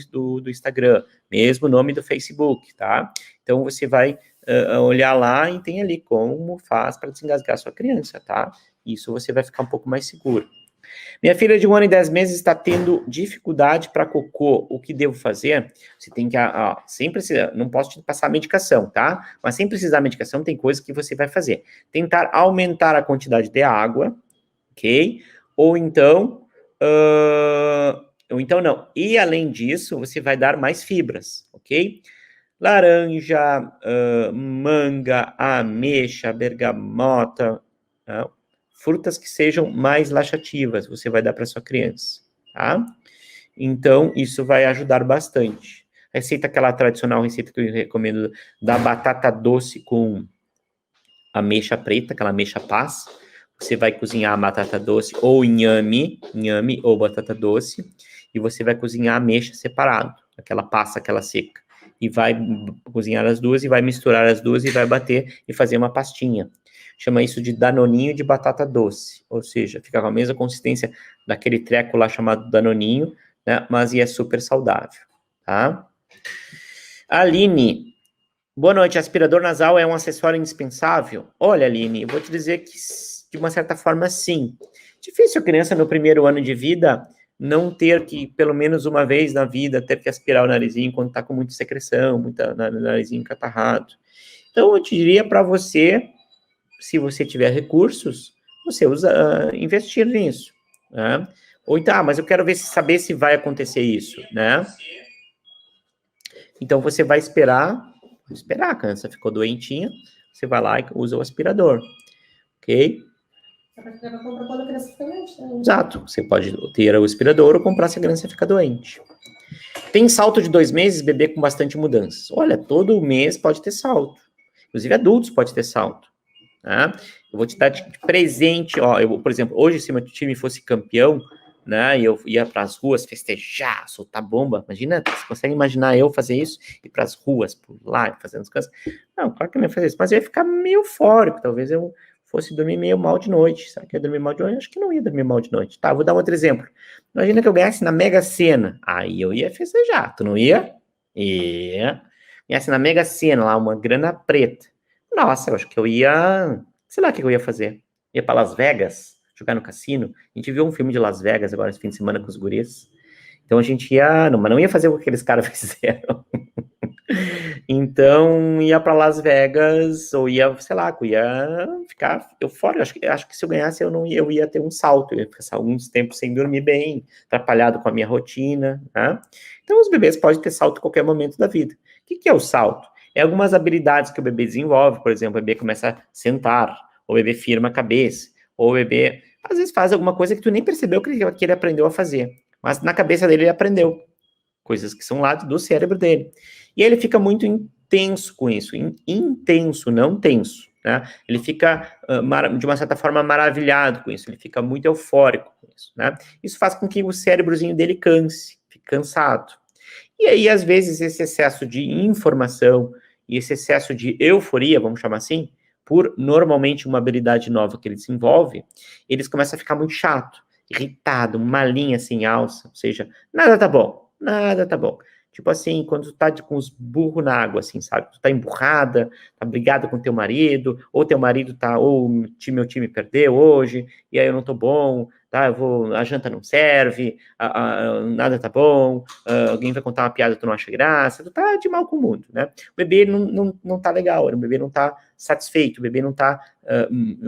Instagram. Mesmo nome do Facebook, tá? Então, você vai olhar lá e tem ali como faz para desengasgar a sua criança, tá? Isso você vai ficar um pouco mais seguro. Minha filha de 1 ano e 10 meses está tendo dificuldade para cocô. O que devo fazer? Você tem que, sem precisar, não posso te passar a medicação, tá? Mas sem precisar da medicação, tem coisas que você vai fazer. Tentar aumentar a quantidade de água, ok? Ou então não. E além disso, você vai dar mais fibras, ok? Laranja, manga, ameixa, bergamota, frutas que sejam mais laxativas, você vai dar para sua criança, tá? Então, isso vai ajudar bastante. Receita, aquela tradicional receita que eu recomendo, da batata doce com ameixa preta, aquela ameixa paz. Você vai cozinhar a batata doce ou inhame ou batata doce, e você vai cozinhar a ameixa separado, aquela passa, aquela seca. E vai cozinhar as duas, e vai misturar as duas, e vai bater e fazer uma pastinha. Chama isso de danoninho de batata doce, ou seja, fica com a mesma consistência daquele treco lá chamado danoninho, né, mas é super saudável, tá? Aline, boa noite, aspirador nasal é um acessório indispensável? Olha, Aline, eu vou te dizer que, de uma certa forma, sim. Difícil a criança no primeiro ano de vida não ter que, pelo menos uma vez na vida, ter que aspirar o narizinho quando está com muita secreção, narizinho catarrado. Então, eu te diria para você, se você tiver recursos, você investir nisso, né? Ou então, mas eu quero saber se vai acontecer isso, né? Então, você vai esperar, a criança ficou doentinha, você vai lá e usa o aspirador, ok? Quando a criança fica doente, né? Exato, você pode ter o aspirador ou comprar se a criança fica doente. Tem salto de 2 meses, bebê com bastante mudanças. Olha, todo mês pode ter salto. Inclusive, adultos pode ter salto. Tá? Eu vou te dar de presente, ó, por exemplo, hoje, se meu time fosse campeão, né, e eu ia para as ruas festejar, soltar bomba, imagina, você consegue imaginar eu fazer isso? Ir para as ruas, por lá, fazendo as coisas? Não, claro que eu não ia fazer isso, mas eu ia ficar meio eufórico, talvez eu fosse dormir meio mal de noite. Sabe que eu ia dormir mal de noite? Acho que não ia dormir mal de noite. Tá, vou dar um outro exemplo. Imagina que eu ganhasse na Mega Sena, aí eu ia festejar, tu não ia? Ia. Ganhasse na Mega Sena, lá, uma grana preta. Nossa, eu acho que eu ia... Sei lá o que eu ia fazer. Ia para Las Vegas, jogar no cassino. A gente viu um filme de Las Vegas agora esse fim de semana com os guris. Então a gente ia... Não, mas não ia fazer o que aqueles caras fizeram. Então ia para Las Vegas, ou ia, sei lá, ia ficar eufórico. Acho que se eu ganhasse, eu ia ter um salto. Eu ia ficar alguns tempos sem dormir bem, atrapalhado com a minha rotina. Né? Então os bebês podem ter salto em qualquer momento da vida. O que é o salto? É algumas habilidades que o bebê desenvolve, por exemplo, o bebê começa a sentar, ou o bebê firma a cabeça, ou o bebê, às vezes, faz alguma coisa que tu nem percebeu que ele aprendeu a fazer, mas na cabeça dele ele aprendeu, coisas que são lá do cérebro dele. E ele fica muito intenso com isso, intenso, não tenso, né? Ele fica, de uma certa forma, maravilhado com isso, ele fica muito eufórico com isso, né? Isso faz com que o cérebrozinho dele canse, fique cansado. E aí, às vezes, esse excesso de informação e esse excesso de euforia, vamos chamar assim, por normalmente uma habilidade nova que ele desenvolve, eles começam a ficar muito chato, irritado, uma linha sem alça, ou seja, nada tá bom, nada tá bom. Tipo assim, quando tu tá com os burros na água, assim, sabe? Tu tá emburrada, tá brigada com teu marido, ou teu marido tá, ou meu time perdeu hoje, e aí eu não tô bom, tá? A janta não serve, nada tá bom, alguém vai contar uma piada, tu não acha graça, tu tá de mal com o mundo, né? O bebê não tá legal, o bebê não tá satisfeito, o bebê não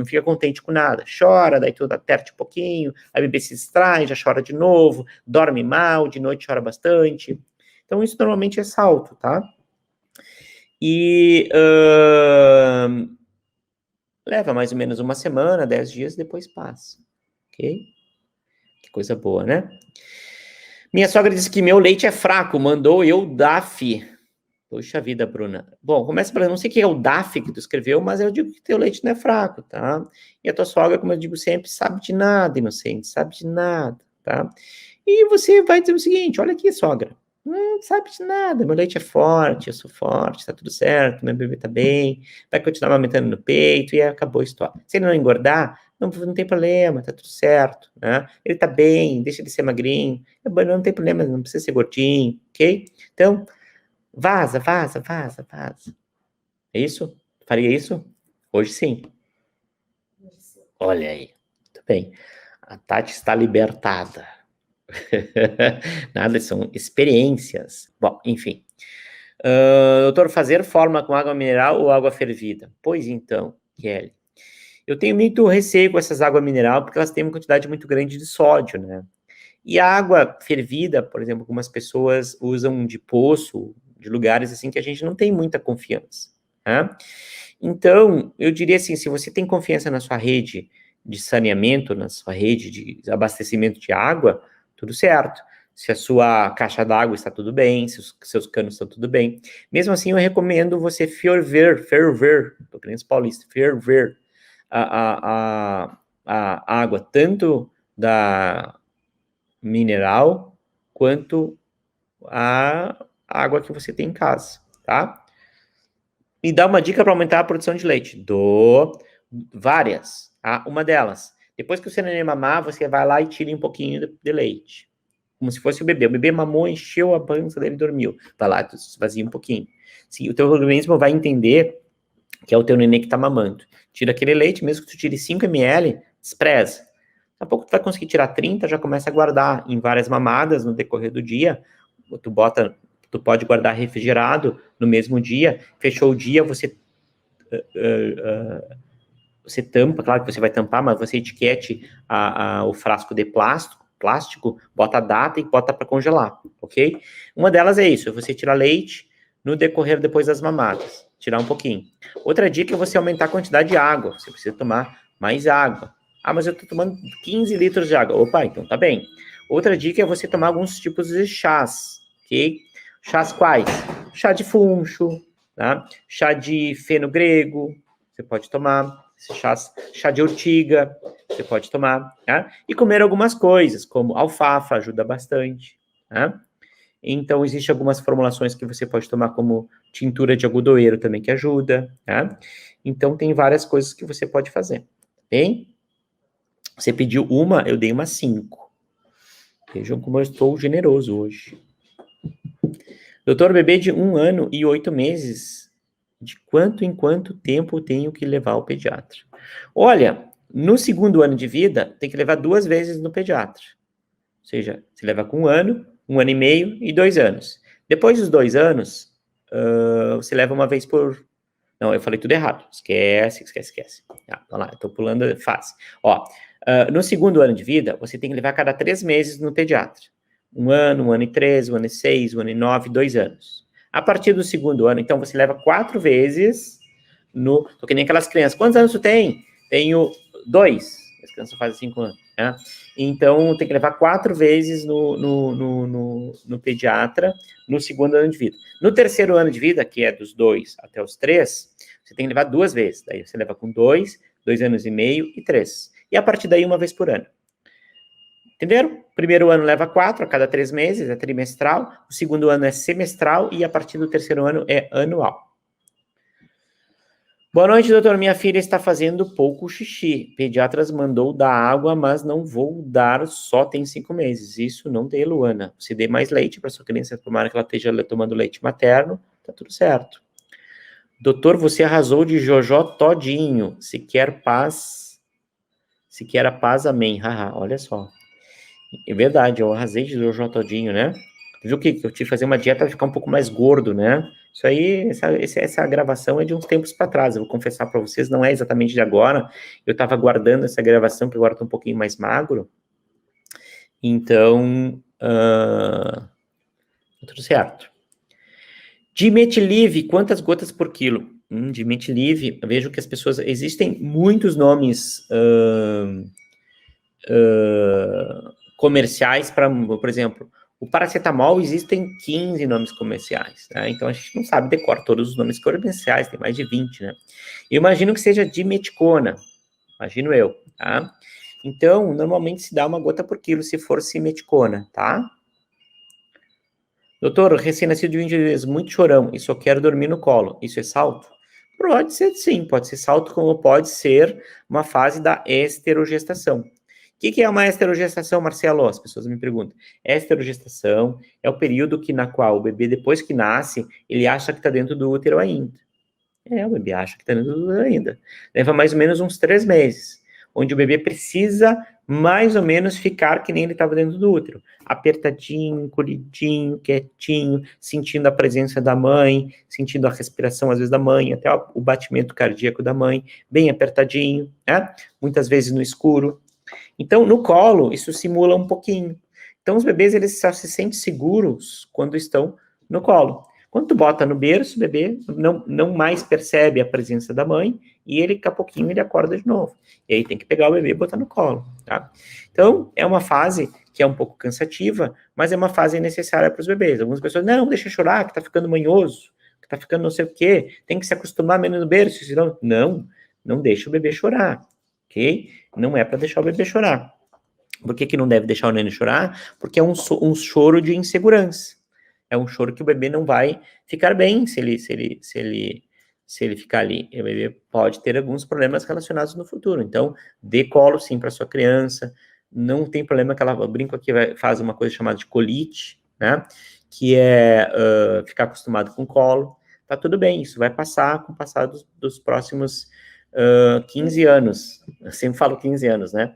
fica contente com nada, chora, daí tu aperte um pouquinho, aí o bebê se distrai, já chora de novo, dorme mal, de noite chora bastante. Então, isso normalmente é salto, tá? E leva mais ou menos uma semana, 10 dias, depois passa, ok? Que coisa boa, né? Minha sogra disse que meu leite é fraco, mandou eu DAF. Poxa vida, Bruna. Bom, começa para não sei o que é o DAF que tu escreveu, mas eu digo que teu leite não é fraco, tá? E a tua sogra, como eu digo sempre, sabe de nada, inocente, sabe de nada, tá? E você vai dizer o seguinte, olha aqui, sogra, não sabe de nada, meu leite é forte, eu sou forte, tá tudo certo, meu bebê tá bem, vai continuar amamentando no peito e acabou a história. Se ele não engordar, não tem problema, tá tudo certo, né? Ele tá bem, deixa ele ser magrinho, não tem problema, não precisa ser gordinho, ok? Então, vaza. É isso? Faria isso? Hoje sim. Olha aí, muito bem. A Tati está libertada. Nada, são experiências. Bom, enfim. Doutor, fazer fórmula com água mineral ou água fervida? Pois então, Kelly. Eu tenho muito receio com essas águas mineral porque elas têm uma quantidade muito grande de sódio, né? E a água fervida, por exemplo, algumas pessoas usam de poço, de lugares assim que a gente não tem muita confiança, né? Então, eu diria assim, se você tem confiança na sua rede de saneamento, na sua rede de abastecimento de água, tudo certo. se a sua caixa d'água está tudo bem, se os seus canos estão tudo bem. Mesmo assim, eu recomendo você ferver, tô querendo os paulistas, ferver a água, tanto da mineral, quanto a água que você tem em casa, tá? E dá uma dica para aumentar a produção de leite. Dou várias, tá? Uma delas, depois que o seu neném mamar, você vai lá e tira um pouquinho de leite. Como se fosse o bebê. O bebê mamou, encheu a pança dele e dormiu. Vai lá, tu esvazia um pouquinho. Sim, o teu organismo vai entender que é o teu neném que tá mamando. Tira aquele leite, mesmo que tu tire 5 ml, despreza. Daqui a pouco tu vai conseguir tirar 30, já começa a guardar em várias mamadas no decorrer do dia. Tu pode guardar refrigerado no mesmo dia. Fechou o dia, você tampa, claro que você vai tampar, mas você etiquete o frasco de plástico, bota a data e bota para congelar, ok? Uma delas é isso, você tirar leite no decorrer depois das mamadas, tirar um pouquinho. Outra dica é você aumentar a quantidade de água, você precisa tomar mais água. Ah, mas eu estou tomando 15 litros de água. Opa, então tá bem. Outra dica é você tomar alguns tipos de chás, ok? Chás quais? Chá de funcho, tá? Chá de feno grego, você pode tomar. Chá de urtiga, você pode tomar, tá? E comer algumas coisas, como alfafa, ajuda bastante, tá? Então, existem algumas formulações que você pode tomar, como tintura de algodoeiro também, que ajuda, tá? Então, tem várias coisas que você pode fazer, bem? Você pediu uma, eu dei uma 5. Vejam como eu estou generoso hoje. Doutor, bebê de 1 ano e 8 meses, de quanto em quanto tempo tenho que levar ao pediatra? Olha, no segundo ano de vida, tem que levar 2 vezes no pediatra. Ou seja, você leva com 1 ano e meio e 2 anos. Depois dos 2 anos, você leva uma vez por... Não, eu falei tudo errado. Esquece. Tá, vamos lá, eu tô pulando fase. Ó, no segundo ano de vida, você tem que levar a cada 3 meses no pediatra. 1 ano e 3, 1 ano e 6, 1 ano e 9, 2 anos. A partir do segundo ano, então, você leva 4 vezes no... Tô que nem aquelas crianças. Quantos anos tu tem? Tenho 2. As crianças fazem 5 anos, né? Então, tem que levar 4 vezes no pediatra no segundo ano de vida. No terceiro ano de vida, que é dos 2 até os 3, você tem que levar 2 vezes. Daí você leva com 2, 2 anos e meio e 3. E a partir daí, 1 vez por ano. Entenderam? Primeiro ano leva 4, a cada 3 meses, é trimestral. O segundo ano é semestral e a partir do terceiro ano é anual. Boa noite, doutor. Minha filha está fazendo pouco xixi. Pediatras mandou dar água, mas não vou dar, só tem 5 meses. Isso não dê, Luana. Você dê mais leite para sua criança, tomara que ela esteja tomando leite materno, tá tudo certo. Doutor, você arrasou de Jojó todinho. Se quer a paz, amém. Haha, olha só. É verdade, eu arrasei de Jojó todinho, né? Viu que eu tive que fazer uma dieta para ficar um pouco mais gordo, né? Isso aí, essa gravação é de uns tempos para trás, eu vou confessar para vocês, não é exatamente de agora. Eu estava guardando essa gravação, que agora estou um pouquinho mais magro. Então, tudo certo. Dimetilive, quantas gotas por quilo? Dimetilive, eu vejo que as pessoas... Existem muitos nomes comerciais para, por exemplo... O paracetamol, existem 15 nomes comerciais, né? Então, a gente não sabe decorar todos os nomes comerciais, tem mais de 20, né? Eu imagino que seja dimeticona, imagino eu, tá? Então, normalmente se dá 1 gota por quilo se for simeticona, tá? Doutor, recém-nascido de 20 dias, muito chorão, e só quero dormir no colo, isso é salto? Pode ser sim, pode ser salto, como pode ser uma fase da esterogestação. O que é uma esterogestação, Marcelo? As pessoas me perguntam. Esterogestação é o período na qual o bebê, depois que nasce, ele acha que está dentro do útero ainda. O bebê acha que está dentro do útero ainda. Leva mais ou menos uns 3 meses, onde o bebê precisa mais ou menos ficar que nem ele estava dentro do útero. Apertadinho, encolhidinho, quietinho, sentindo a presença da mãe, sentindo a respiração, às vezes, da mãe, até o batimento cardíaco da mãe, bem apertadinho, né? Muitas vezes no escuro. Então, no colo, isso simula um pouquinho. Então, os bebês, eles só se sentem seguros quando estão no colo. Quando tu bota no berço, o bebê não mais percebe a presença da mãe, e ele, daqui a pouquinho, ele acorda de novo. E aí tem que pegar o bebê e botar no colo, tá? Então, é uma fase que é um pouco cansativa, mas é uma fase necessária para os bebês. Algumas pessoas, não, deixa chorar, que tá ficando manhoso, que tá ficando não sei o quê, tem que se acostumar menos no berço, senão... Não deixa o bebê chorar, ok? Não é para deixar o bebê chorar. Por que não deve deixar o neném chorar? Porque é um choro de insegurança. É um choro que o bebê não vai ficar bem se ele ficar ali. O bebê pode ter alguns problemas relacionados no futuro. Então, dê colo sim para sua criança. Não tem problema que ela, eu brinco aqui, faz uma coisa chamada de colite, né? Que é ficar acostumado com colo. Tá tudo bem, isso vai passar com o passar dos próximos 15 anos. Eu sempre falo 15 anos, né?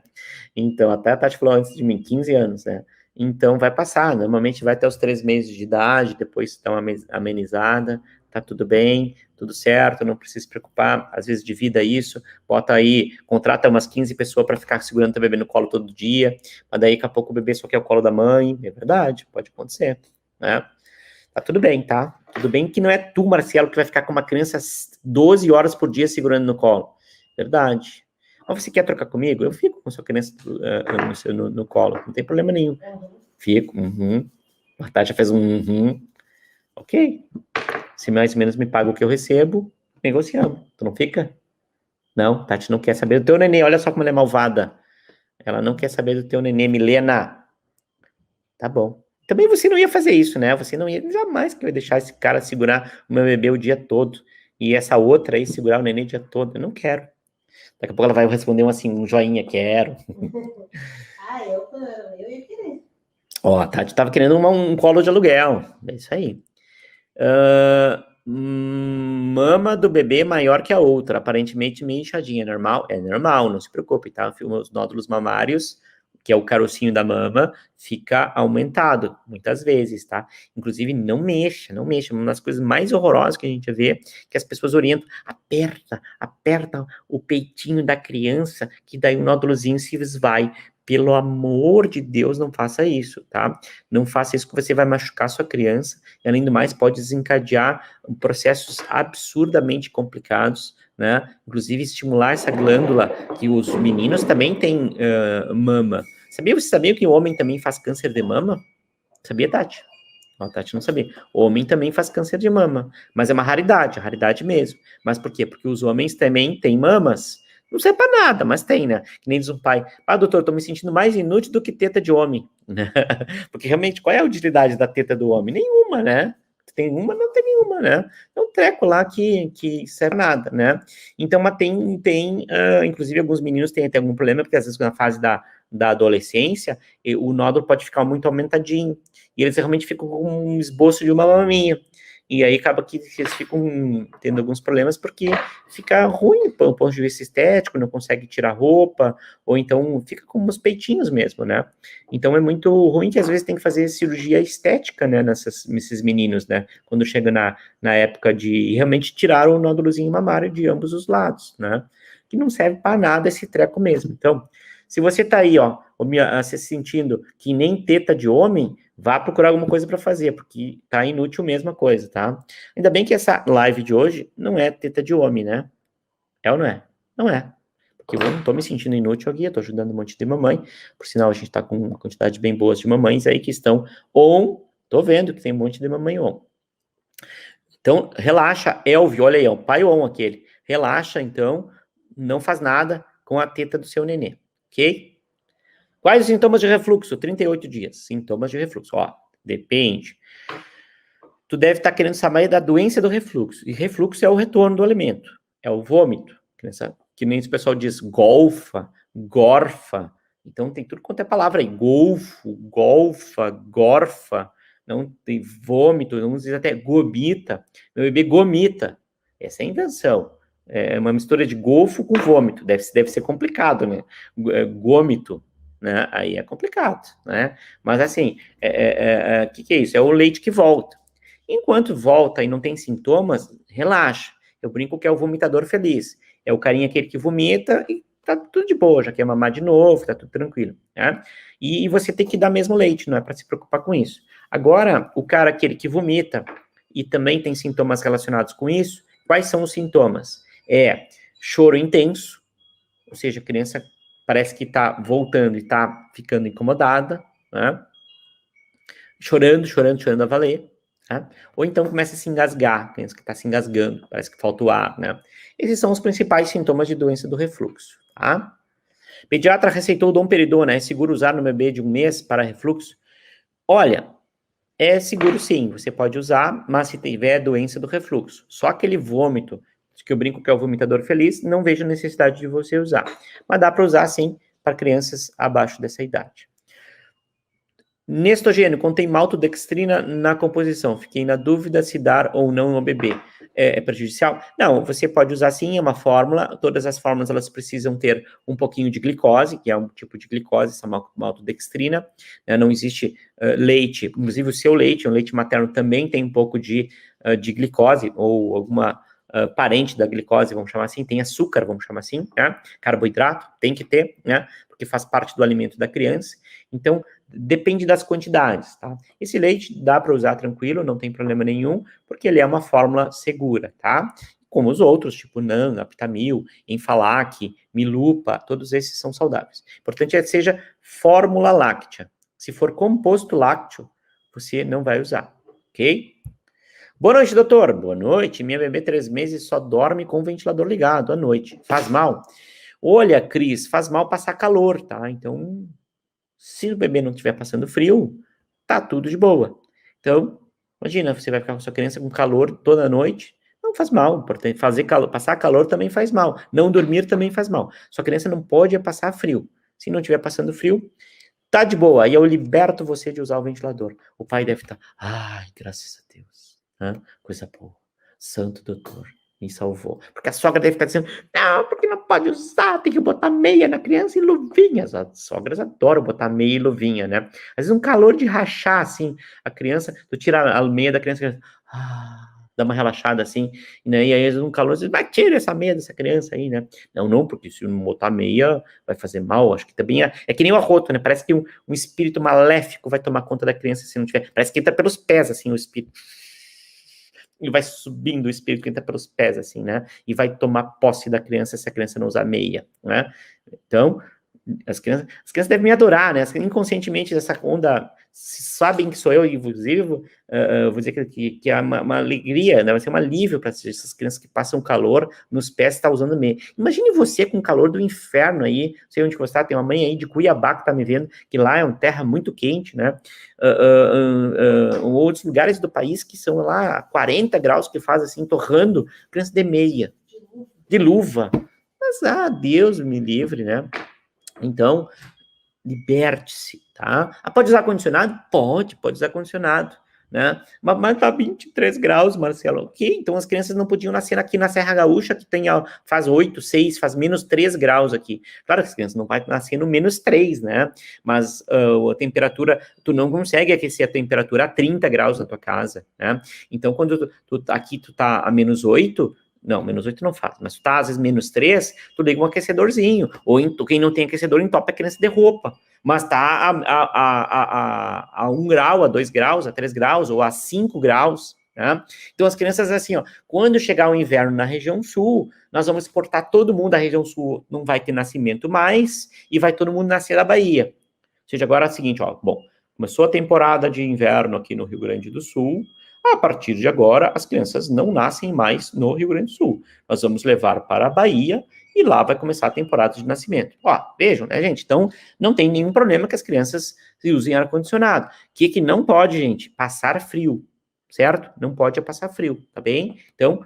Então, até a Tati falou antes de mim, 15 anos, né? Então, vai passar. Normalmente vai até os 3 meses de idade, depois dá uma amenizada, tá tudo bem, tudo certo, não precisa se preocupar. Às vezes, divida isso, bota aí, contrata umas 15 pessoas para ficar segurando o bebê no colo todo dia, mas daí, daqui a pouco, o bebê só quer o colo da mãe. É verdade, pode acontecer, né? Tá tudo bem, tá? Tudo bem que não é tu, Marcelo, que vai ficar com uma criança 12 horas por dia segurando no colo. Verdade. Mas você quer trocar comigo? Eu fico com sua criança no colo, não tem problema nenhum. Fico, A Tati já fez ok. Se mais ou menos me paga o que eu recebo, negociamos. Tu não fica? Não, Tati não quer saber do teu neném, olha só como ela é malvada. Ela não quer saber do teu neném, Milena. Tá bom. Também você não ia fazer isso, né? Você não ia, jamais que eu ia deixar esse cara segurar o meu bebê o dia todo. E essa outra aí segurar o neném o dia todo. Eu não quero. Daqui a pouco ela vai responder um joinha, quero. Eu ia querer. Ó, a Tati tava querendo um colo de aluguel. É isso aí. Mama do bebê maior que a outra, aparentemente meio inchadinha. Normal? É normal, não se preocupe, tá? Os nódulos mamários, que é o carocinho da mama, fica aumentado, muitas vezes, tá? Inclusive, não mexa. Uma das coisas mais horrorosas que a gente vê, que as pessoas orientam, aperta o peitinho da criança, que daí o nódulozinho se esvai. Pelo amor de Deus, não faça isso, tá? Não faça isso, que você vai machucar sua criança, e além do mais, pode desencadear processos absurdamente complicados, né? Inclusive, estimular essa glândula, que os meninos também têm mama. Você sabia que o homem também faz câncer de mama? Sabia, Tati? A Tati não sabia. O homem também faz câncer de mama, mas é uma raridade mesmo. Mas por quê? Porque os homens também têm mamas. Não serve pra nada, mas tem, né? Que nem diz um pai, doutor, eu tô me sentindo mais inútil do que teta de homem. Porque realmente, qual é a utilidade da teta do homem? Nenhuma, né? Tem uma, não tem nenhuma, né? É um treco lá que serve nada, né? Então, mas inclusive alguns meninos têm até algum problema, porque às vezes na fase da adolescência, o nódulo pode ficar muito aumentadinho, e eles realmente ficam com um esboço de uma maminha. E aí acaba que eles ficam tendo alguns problemas porque fica ruim do ponto de vista estético, não consegue tirar roupa, ou então fica com uns peitinhos mesmo, né? Então é muito ruim que às vezes tem que fazer cirurgia estética, né, nesses meninos, né? Quando chega na época de realmente tirar o nódulozinho mamário de ambos os lados, né? Que não serve para nada esse treco mesmo. Então, se você tá aí, ó, se sentindo que nem teta de homem, vá procurar alguma coisa para fazer, porque tá inútil mesmo a coisa, tá? Ainda bem que essa live de hoje não é teta de homem, né? É ou não é? Não é. Porque eu não tô me sentindo inútil aqui, eu tô ajudando um monte de mamãe. Por sinal, a gente tá com uma quantidade bem boa de mamães aí que estão on. Tô vendo que tem um monte de mamãe on. Então, relaxa, Elvio, olha aí, ó, o pai on aquele. Relaxa, então, não faz nada com a teta do seu nenê, ok? Quais os sintomas de refluxo? 38 dias. Sintomas de refluxo. Ó, depende. Tu deve estar querendo saber da doença do refluxo. E refluxo é o retorno do alimento. É o vômito. Que nem o pessoal diz golfa, gorfa. Então tem tudo quanto é palavra aí. Golfo, golfa, gorfa. Não tem vômito, não diz até gomita. Meu bebê gomita. Essa é a invenção. É uma mistura de golfo com vômito. Deve ser complicado, né? Gômito. Né? Aí é complicado, né? Mas assim, que é isso? É o leite que volta. Enquanto volta e não tem sintomas, relaxa. Eu brinco que é o vomitador feliz. É o carinha aquele que vomita e tá tudo de boa, já quer mamar de novo, tá tudo tranquilo, né? E você tem que dar mesmo leite, não é para se preocupar com isso. Agora, o cara aquele que vomita e também tem sintomas relacionados com isso. Quais são os sintomas? Choro intenso, ou seja, a criança parece que está voltando e está ficando incomodada, né? Chorando a valer, né? Ou então começa a se engasgar, a criança que está se engasgando, parece que falta o ar, né? Esses são os principais sintomas de doença do refluxo, tá? Pediatra receitou domperidona, é seguro usar no bebê de 1 mês para refluxo? Olha, é seguro sim, você pode usar, mas se tiver doença do refluxo. Só aquele vômito, que eu brinco que é o vomitador feliz, não vejo necessidade de você usar. Mas dá para usar sim para crianças abaixo dessa idade. Nestogênio, contém maltodextrina na composição. Fiquei na dúvida se dar ou não ao bebê. É prejudicial? Não, você pode usar sim, é uma fórmula. Todas as fórmulas, elas precisam ter um pouquinho de glicose, que é um tipo de glicose, essa maltodextrina. Não existe leite, inclusive o seu leite, o leite materno também tem um pouco de glicose, ou alguma parente da glicose, vamos chamar assim, tem açúcar, vamos chamar assim, né? Carboidrato, tem que ter, né? Porque faz parte do alimento da criança. Então, depende das quantidades, tá? Esse leite dá para usar tranquilo, não tem problema nenhum, porque ele é uma fórmula segura, tá? Como os outros, tipo NAN, Aptamil, Enfalac, Milupa, todos esses são saudáveis. O importante é que seja fórmula láctea. Se for composto lácteo, você não vai usar, ok? Boa noite, doutor. Boa noite. Minha bebê 3 meses só dorme com o ventilador ligado à noite. Faz mal? Olha, Cris, faz mal passar calor, tá? Então, se o bebê não estiver passando frio, tá tudo de boa. Então, imagina, você vai ficar com sua criança com calor toda noite, não faz mal. Fazer calor, passar calor também faz mal. Não dormir também faz mal. Sua criança não pode passar frio. Se não estiver passando frio, tá de boa. Aí eu liberto você de usar o ventilador. O pai deve estar, ai, graças a Deus. Coisa boa. Santo doutor. Me salvou. Porque a sogra deve ficar dizendo, não, porque não pode usar, tem que botar meia na criança e luvinhas. As sogras adoram botar meia e luvinha, né? Às vezes um calor de rachar, assim, a criança, tu tira a meia da criança, dá uma relaxada assim, né? E aí às vezes um calor, você vai tirar essa meia dessa criança aí, né? Não, porque se não botar meia, vai fazer mal, acho que também é que nem o arroto, né? Parece que um espírito maléfico vai tomar conta da criança se não tiver, parece que entra pelos pés, assim, o espírito. E vai subindo o espírito que entra pelos pés, assim, né? E vai tomar posse da criança se a criança não usar meia, né? Então, as crianças devem me adorar, né? Inconscientemente, essa onda, sabem que sou eu, inclusive, vou dizer que é uma alegria, né? Vai ser um alívio para essas crianças que passam calor nos pés e tá usando meia. Imagine você com o calor do inferno aí, não sei onde você está, tem uma mãe aí de Cuiabá que tá me vendo, que lá é uma terra muito quente, né? Outros lugares do país que são lá 40 graus, que faz assim, torrando, criança de meia, de luva. Mas, Deus me livre, né? Então, liberte-se, tá? Pode usar ar-condicionado? Pode usar ar-condicionado, né? Mas tá 23 graus, Marcelo. Ok, então as crianças não podiam nascer aqui na Serra Gaúcha, que tem, faz 8, 6, faz menos 3 graus aqui. Claro que as crianças não podem nascer no menos 3, né? Mas a temperatura, tu não consegue aquecer a temperatura a 30 graus na tua casa, né? Então, quando aqui tu tá a menos 8, não, menos 8 não faz, mas tu tá às vezes menos 3, tu liga um aquecedorzinho, ou quem não tem aquecedor entope a criança de roupa, mas tá a 1 grau, a 2 graus, a 3 graus, ou a 5 graus, né? Então as crianças assim, quando chegar o inverno na região sul, nós vamos exportar todo mundo da região sul, não vai ter nascimento mais, e vai todo mundo nascer da Bahia. Ou seja, agora é o seguinte, bom, começou a temporada de inverno aqui no Rio Grande do Sul. A partir de agora, as crianças não nascem mais no Rio Grande do Sul. Nós vamos levar para a Bahia e lá vai começar a temporada de nascimento. Vejam, né, gente? Então, não tem nenhum problema que as crianças usem ar-condicionado. O que não pode, gente? Passar frio, certo? Não pode passar frio, tá bem? Então,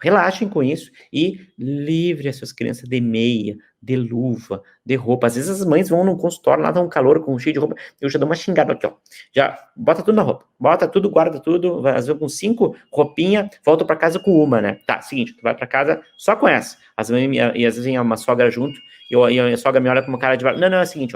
relaxem com isso e livre as suas crianças de meia, de luva, de roupa. Às vezes as mães vão no consultório, lá dá um calor com cheio de roupa, eu já dou uma xingada aqui, já bota tudo na roupa, bota tudo, guarda tudo, às vezes com 5 roupinhas, volta para casa com uma, né? Tá, seguinte, tu vai para casa só com essa. E às vezes vem uma sogra junto, e a sogra me olha com uma cara de... Não, é o seguinte,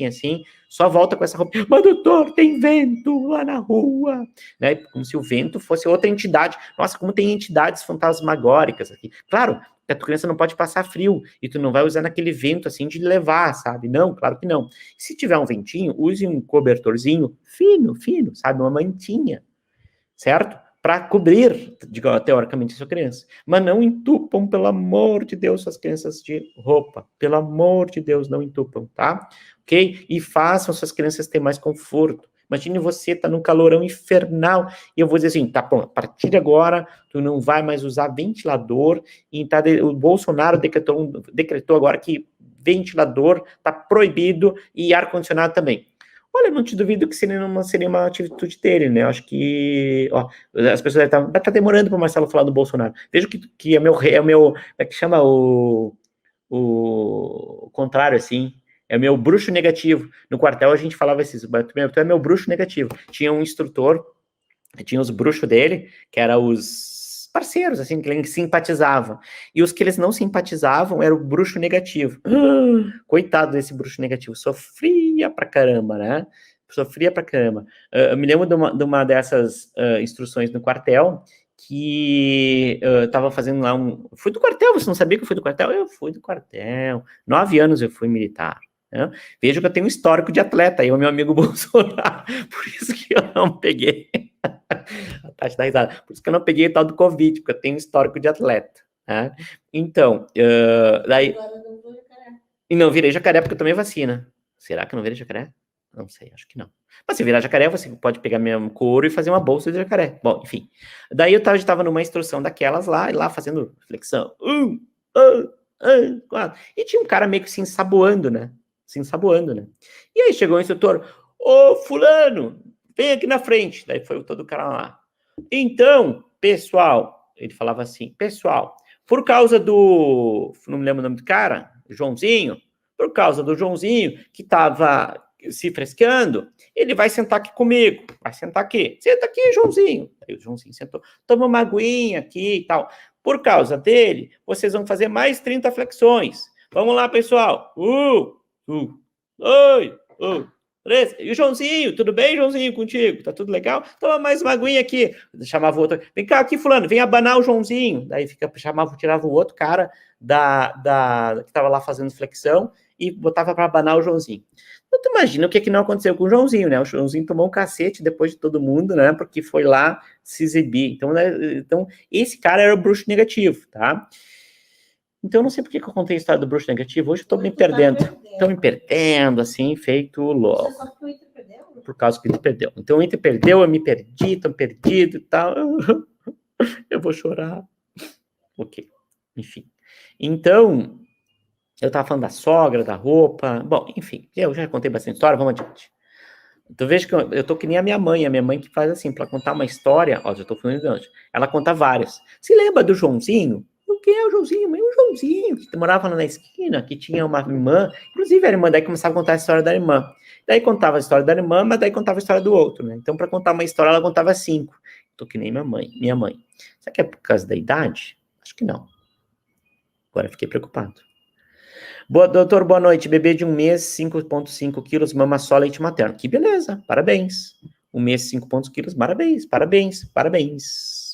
assim, só volta com essa roupa. Mas, doutor, tem vento lá na rua, né? Como se o vento fosse outra entidade. Nossa, como tem entidades fantasmagóricas aqui. Claro, que a tua criança não pode passar frio, e tu não vai usar naquele vento, assim, de levar, sabe? Não, claro que não. Se tiver um ventinho, use um cobertorzinho fino, sabe? Uma mantinha, certo? para cobrir, teoricamente, a sua criança. Mas não entupam, pelo amor de Deus, suas crianças de roupa. Pelo amor de Deus, não entupam, tá? Ok? E façam suas crianças ter mais conforto. Imagine você tá num calorão infernal e eu vou dizer assim, tá bom, a partir de agora tu não vai mais usar ventilador e o Bolsonaro decretou agora que ventilador tá proibido e ar-condicionado também. Olha, não te duvido que seria uma atitude dele, né? Eu acho que as pessoas devem estar demorando para o Marcelo falar do Bolsonaro. Vejo que é o meu, é que chama o contrário, assim, é o meu bruxo negativo. No quartel a gente falava assim, tu é meu bruxo negativo. Tinha um instrutor, tinha os bruxos dele, que eram os parceiros, assim, que eles simpatizavam. E os que eles não simpatizavam era o bruxo negativo. Coitado desse bruxo negativo, sofria pra caramba, né? Sofria pra caramba. Eu me lembro de uma dessas instruções no quartel, que eu tava fazendo lá Fui do quartel, você não sabia que eu fui do quartel? Eu fui do quartel. 9 anos eu fui militar. Né? Veja que eu tenho um histórico de atleta, aí o meu amigo Bolsonaro, por isso que eu não peguei. A Tati dá risada. Por isso que eu não peguei o tal do Covid, porque eu tenho um histórico de atleta. Né? Então, daí... E não virei jacaré porque eu tomei vacina. Será que eu não virei jacaré? Não sei, acho que não. Mas se virar jacaré, você pode pegar meu couro e fazer uma bolsa de jacaré. Bom, enfim. Daí eu estava numa instrução daquelas lá, e lá fazendo flexão. 4. E tinha um cara meio que se ensaboando, né? E aí chegou o instrutor, ô fulano, vem aqui na frente. Daí foi todo o cara lá. Então, pessoal, ele falava assim, pessoal, por causa do, não me lembro o nome do cara, Joãozinho, por causa do Joãozinho, que estava se frescando, ele vai sentar aqui comigo, vai sentar aqui, senta aqui, Joãozinho. Aí o Joãozinho sentou, toma uma aguinha aqui e tal. Por causa dele, vocês vão fazer mais 30 flexões. Vamos lá, pessoal. 2, 3. E o Joãozinho, tudo bem, Joãozinho, contigo? Tá tudo legal? Toma mais uma aguinha aqui. Chamava o outro, vem cá aqui, fulano, vem abanar o Joãozinho. Daí tirava o outro cara que tava lá fazendo flexão e botava para abanar o Joãozinho. Então, tu imagina o que não aconteceu com o Joãozinho, né? O Joãozinho tomou um cacete depois de todo mundo, né? Porque foi lá se exibir. Então, esse cara era o bruxo negativo, tá? Então, eu não sei por que eu contei a história do bruxo negativo. Hoje eu tô me perdendo. Tô me perdendo, assim, feito louco. Por causa que ele perdeu. Então, o Inter perdeu, eu me perdi, tô perdido e tal. Eu vou chorar. Ok. Enfim. Então, eu tava falando da sogra, da roupa. Bom, enfim. Eu já contei bastante história, vamos adiante. Então, veja que eu tô que nem a minha mãe que faz assim, para contar uma história, ó, já tô falando de antes, ela conta várias. Se lembra do Joãozinho? O que é o Joãozinho? Mãe, o Joãozinho, que morava na esquina, que tinha uma irmã, inclusive a irmã, daí começava a contar a história da irmã. Daí contava a história da irmã, mas daí contava a história do outro, né? Então, para contar uma história, ela contava 5. Tô que nem minha mãe. Será que é por causa da idade? Acho que não. Agora fiquei preocupado. Doutor, boa noite. Bebê de 1 mês, 5,5 quilos, mama só, leite materno. Que beleza, parabéns. 1 mês, 5 quilos, parabéns.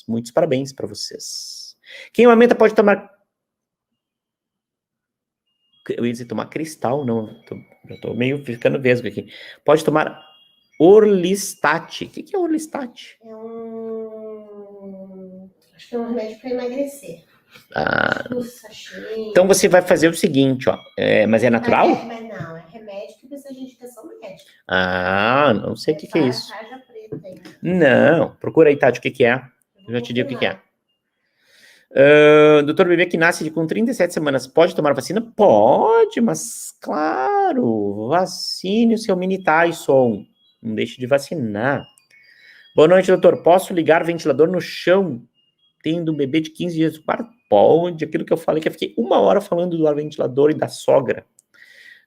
Muitos parabéns para vocês. Quem amamenta pode tomar... Eu ia dizer tomar cristal, não. Eu tô meio ficando vesgo aqui. Pode tomar Orlistat. O que é Orlistat? Acho que é um remédio para emagrecer. Então você vai fazer o seguinte, ó. Mas é natural? Mas não, é remédio que precisa de indicação médica. Não sei o que é isso. Não, procura aí, Tati, o que é. Eu já te digo o que é. Doutor, bebê que nasce com 37 semanas, pode tomar vacina? Pode, mas claro, vacine o seu mini Tyson. Não deixe de vacinar. Boa noite, doutor. Posso ligar o ventilador no chão, tendo um bebê de 15 dias do quarto? Pode. Aquilo que eu falei, que eu fiquei 1 hora falando do ventilador e da sogra.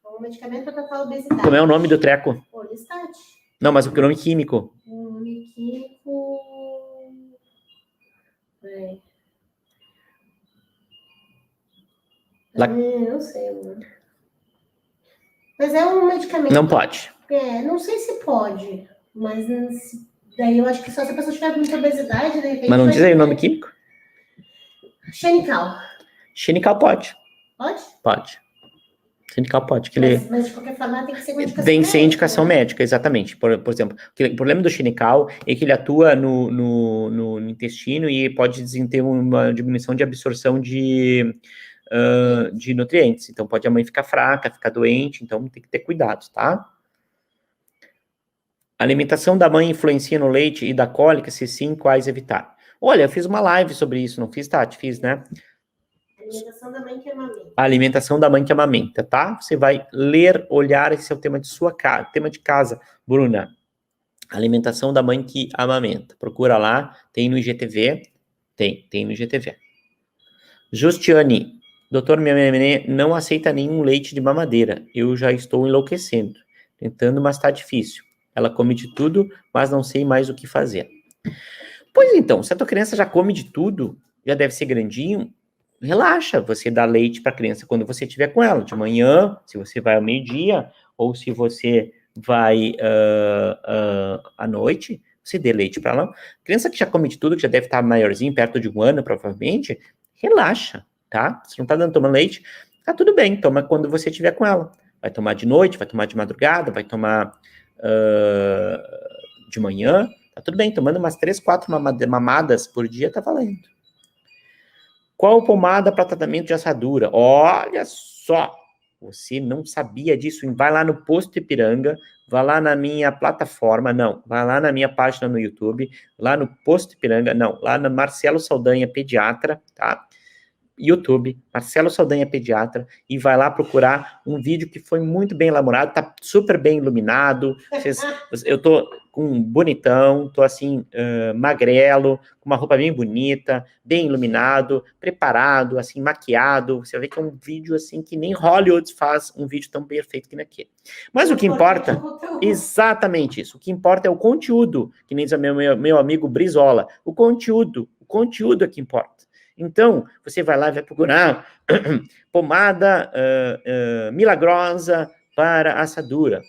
Um medicamento para tratar a obesidade. Como é o nome do treco? Orlistat. Não, mas o nome químico? O nome químico... Não sei. Mas é um medicamento. Não pode. Não sei se pode, mas daí eu acho que só se a pessoa tiver muita obesidade, de repente... Mas não diz aí o nome químico? Xenical. Xenical pode. Pode? Pode. Sindicalp pode, que ele... Mas de qualquer forma tem que ser uma indicação Tem que ser médica, indicação né? médica, exatamente. Por exemplo, o problema do xinical é que ele atua no intestino e pode ter uma diminuição de absorção de nutrientes. Então, pode a mãe ficar fraca, ficar doente, então tem que ter cuidado, tá? A alimentação da mãe influencia no leite e da cólica? Se sim, quais evitar? Olha, eu fiz uma live sobre isso, não fiz, Tati? Fiz, né? Alimentação da mãe que amamenta. A alimentação da mãe que amamenta, tá? Você vai ler, olhar, esse é o tema de sua casa, tema de casa, Bruna. Alimentação da mãe que amamenta. Procura lá, tem no IGTV, tem no IGTV. Justiane, doutor, minha neném não aceita nenhum leite de mamadeira. Eu já estou enlouquecendo, tentando, mas tá difícil. Ela come de tudo, mas não sei mais o que fazer. Pois então, se a tua criança já come de tudo, já deve ser grandinho, relaxa, você dá leite para a criança quando você estiver com ela, de manhã, se você vai ao meio-dia, ou se você vai à noite, você dê leite para ela. Criança que já come de tudo, que já deve estar maiorzinho, perto de 1 ano, provavelmente, relaxa, tá? Se não tá tomando leite, tá tudo bem, toma quando você estiver com ela. Vai tomar de noite, vai tomar de madrugada, vai tomar de manhã, tá tudo bem, tomando umas 3, 4 mamadas por dia, tá valendo. Qual pomada para tratamento de assadura? Olha só, você não sabia disso, vai lá no Posto Ipiranga, vai lá na minha plataforma, não, vai lá na minha página no YouTube, lá no Posto Ipiranga, não, lá no Marcelo Saldanha Pediatra, tá? YouTube, Marcelo Saldanha Pediatra, e vai lá procurar um vídeo que foi muito bem elaborado, tá super bem iluminado, eu tô com um bonitão, tô assim, magrelo, com uma roupa bem bonita, bem iluminado, preparado, assim, maquiado, você vai ver que é um vídeo assim, que nem Hollywood faz um vídeo tão perfeito que naquele. Mas o que importa, exatamente isso, o que importa é o conteúdo, que nem diz o meu amigo Brizola, o conteúdo é que importa. Então, você vai lá e vai procurar pomada milagrosa para assadura.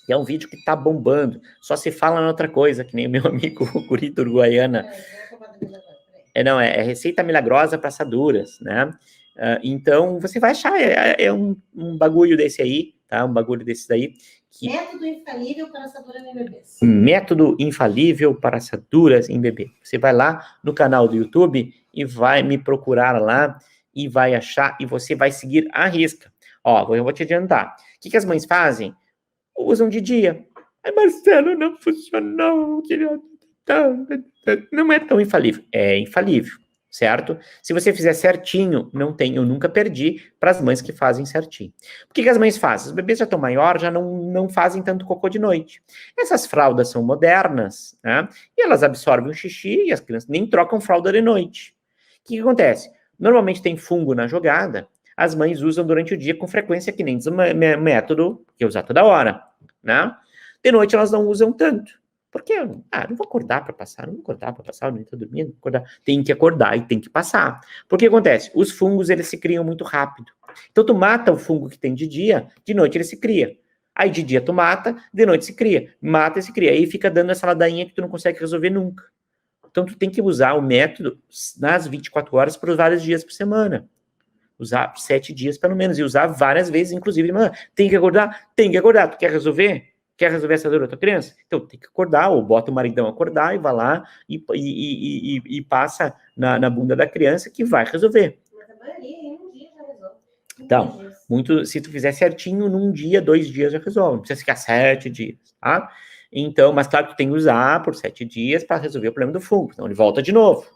E é um vídeo que tá bombando. Só se fala em outra coisa, que nem o meu amigo Guri do Uruguaiana. É receita milagrosa para assaduras, né? Então, você vai achar, um bagulho desse aí, tá? Um bagulho desse daí. Método infalível para assaduras em bebês. Método infalível para assaduras em bebê. Você vai lá no canal do YouTube e vai me procurar lá e vai achar e você vai seguir à risca. Ó, eu vou te adiantar. O que as mães fazem? Usam de dia. Ai, Marcelo, não funcionou. Não é tão infalível. É infalível, certo? Se você fizer certinho, eu nunca perdi para as mães que fazem certinho. O que as mães fazem? Os bebês já estão maiores, já não fazem tanto cocô de noite. Essas fraldas são modernas, né? E elas absorvem o xixi e as crianças nem trocam fralda de noite. O que acontece? Normalmente tem fungo na jogada, as mães usam durante o dia com frequência, que nem diz o método que usar toda hora, né? De noite elas não usam tanto. Porque, não vou acordar para passar, eu não estou dormindo, vou acordar. Tem que acordar e tem que passar. Porque acontece? Os fungos, eles se criam muito rápido. Então, tu mata o fungo que tem de dia, de noite ele se cria. Aí, de dia tu mata, de noite se cria. Mata e se cria. Aí fica dando essa ladainha que tu não consegue resolver nunca. Então, tu tem que usar o método nas 24 horas por vários dias por semana. Usar 7 dias, pelo menos. E usar várias vezes, inclusive de manhã. Tem que acordar? Tem que acordar. Tu quer resolver? Quer resolver essa dor da tua criança? Então, tem que acordar, ou bota o maridão a acordar e vai lá e passa na bunda da criança que vai resolver. Mas a maioria em um dia já resolve. Então, se tu fizer certinho, num dia, 2 dias já resolve. Não precisa ficar 7 dias, tá? Então, mas claro que tu tem que usar por 7 dias para resolver o problema do fungo, senão ele volta de novo.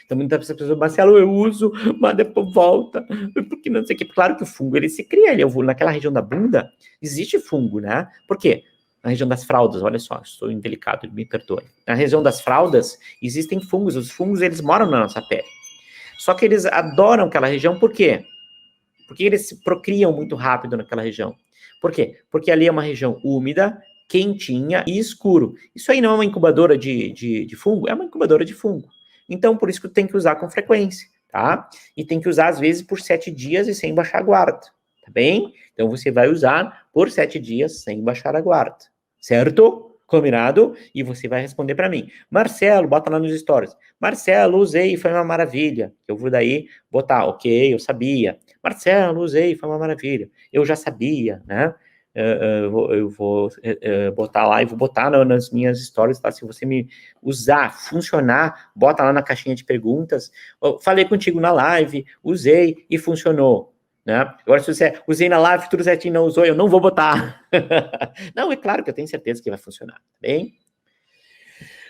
Então, muitas pessoas, Marcelo, eu uso, mas depois volta, porque não sei o que. Claro que o fungo, ele se cria, naquela região da bunda, existe fungo, né? Por quê? Na região das fraldas, olha só, estou indelicado, me perdoe. Na região das fraldas, existem fungos, os fungos, eles moram na nossa pele. Só que eles adoram aquela região, por quê? Porque eles se procriam muito rápido naquela região. Por quê? Porque ali é uma região úmida, quentinha e escuro. Isso aí não é uma incubadora de fungo? É uma incubadora de fungo. Então, por isso que tem que usar com frequência, tá? E tem que usar, às vezes, por 7 dias e sem baixar a guarda, tá bem? Então, você vai usar por 7 dias sem baixar a guarda, certo? Combinado? E você vai responder para mim. Marcelo, bota lá nos stories. Marcelo, usei, foi uma maravilha. Eu vou daí botar, ok, eu sabia. Marcelo, usei, foi uma maravilha. Eu já sabia, né? Eu vou botar lá e vou botar nas minhas stories, tá? Se você me usar, funcionar, bota lá na caixinha de perguntas. Eu falei contigo na live, usei e funcionou, né? Agora, se você usei na live, tudo certinho, não usou, eu não vou botar. Não, é claro que eu tenho certeza que vai funcionar, tá bem?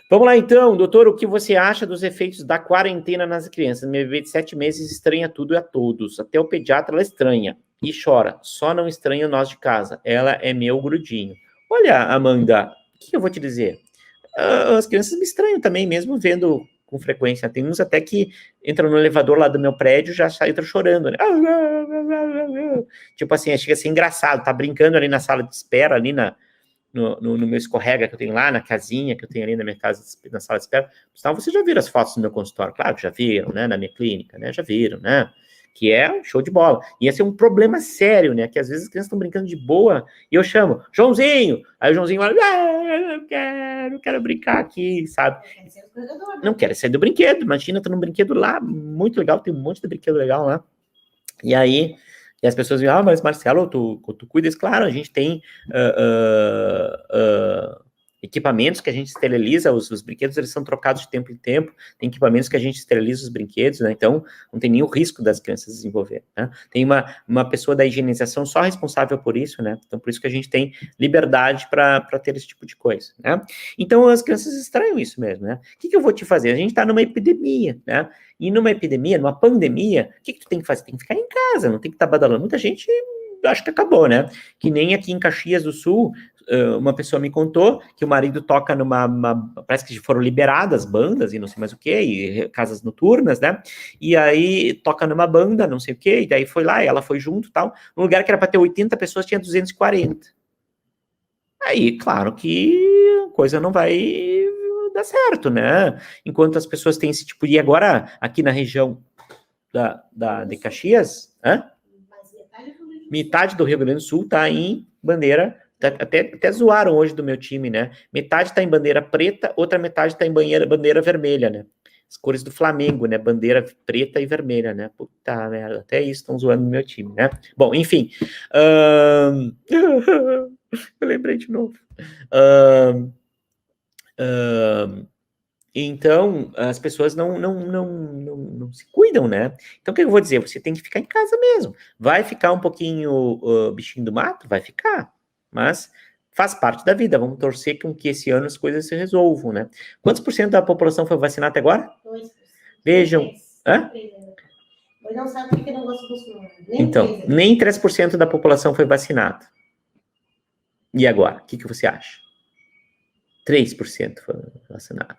Vamos lá então, doutor, o que você acha dos efeitos da quarentena nas crianças? Meu bebê de 7 meses estranha tudo e a todos, até o pediatra ela estranha e chora, só não estranha nós de casa, ela é meu grudinho. Olha, Amanda, o que eu vou te dizer? As crianças me estranham também, mesmo vendo com frequência, tem uns até que entram no elevador lá do meu prédio já entram chorando, né? Tipo assim, chega a ser engraçado, tá brincando ali na sala de espera, ali no meu escorrega que eu tenho lá, na casinha que eu tenho ali na minha casa, na sala de espera. Então, vocês já viram as fotos do meu consultório? Claro que já viram, né? Na minha clínica, né? Já viram, né? Que é um show de bola. E esse é um problema sério, né? Que às vezes as crianças estão brincando de boa e eu chamo, Joãozinho! Aí o Joãozinho fala, eu quero brincar aqui, sabe? Não quero sair do brinquedo. Imagina, tô num brinquedo lá, muito legal, tem um monte de brinquedo legal lá. E aí, as pessoas dizem, mas Marcelo, tu cuidas? Claro, a gente tem equipamentos que a gente esteriliza, os brinquedos eles são trocados de tempo em tempo, tem equipamentos que a gente esteriliza os brinquedos, né? Então não tem nenhum risco das crianças desenvolver, né? Tem uma pessoa da higienização só responsável por isso, né? Então por isso que a gente tem liberdade para ter esse tipo de coisa, né? Então as crianças estranham isso mesmo, né? O que eu vou te fazer? A gente está numa epidemia, né? E numa epidemia, numa pandemia, o que tu tem que fazer? Tem que ficar em casa, não tem que estar badalando. Muita gente acho que acabou, né? Que nem aqui em Caxias do Sul, uma pessoa me contou que o marido toca parece que foram liberadas bandas e não sei mais o que, e casas noturnas, né? E aí toca numa banda, não sei o que, e daí foi lá, e ela foi junto e tal. No lugar que era para ter 80 pessoas, tinha 240. Aí, claro que a coisa não vai dar certo, né? Enquanto as pessoas têm esse tipo de... E agora, aqui na região de Caxias, metade do Rio Grande do Sul tá em bandeira... Até zoaram hoje do meu time, né? Metade tá em bandeira preta, outra metade tá em bandeira vermelha, né? As cores do Flamengo, né? Bandeira preta e vermelha, né? Puta merda, até isso estão zoando no meu time, né? Bom, enfim. Eu lembrei de novo. Então, as pessoas não se cuidam, né? Então, o que eu vou dizer? Você tem que ficar em casa mesmo. Vai ficar um pouquinho bichinho do mato? Vai ficar. Mas faz parte da vida. Vamos torcer com que esse ano as coisas se resolvam, né? Quantos por cento da população foi vacinada até agora? 2%. Vejam. Hã? Mas não sabe por que não gosta do Bolsonaro. Então, nem 3% da população foi vacinada. E agora? O que você acha? 3% foi vacinado.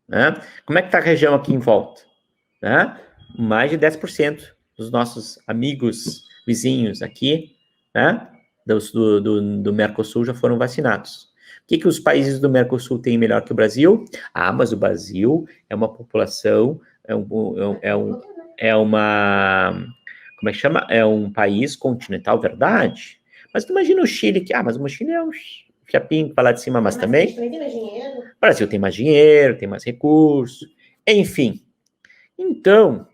Né? Como é que está a região aqui em volta? Né? Mais de 10% dos nossos amigos vizinhos aqui, né? do Mercosul já foram vacinados. O que os países do Mercosul têm melhor que o Brasil? Ah, mas o Brasil é uma população, é uma, como é que chama? É um país continental, verdade? Mas tu imagina o Chile, mas o Chile é um chapinho para lá de cima, mas também... O Brasil tem mais dinheiro, tem mais recursos, enfim. Então...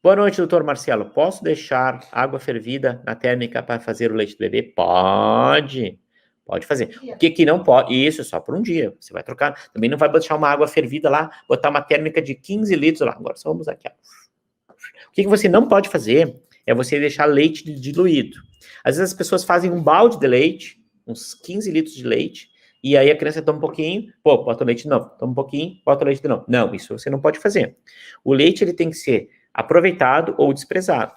Boa noite, doutor Marcelo. Posso deixar água fervida na térmica para fazer o leite do bebê? Pode. Pode fazer. O que não pode? Isso, só por um dia. Você vai trocar. Também não vai deixar uma água fervida lá, botar uma térmica de 15 litros lá. Agora só vamos aqui. O que você não pode fazer é você deixar leite diluído. Às vezes as pessoas fazem um balde de leite, uns 15 litros de leite, e aí a criança toma um pouquinho, bota o leite de novo. Toma um pouquinho, bota o leite de novo. Não, isso você não pode fazer. O leite, ele tem que ser aproveitado ou desprezado.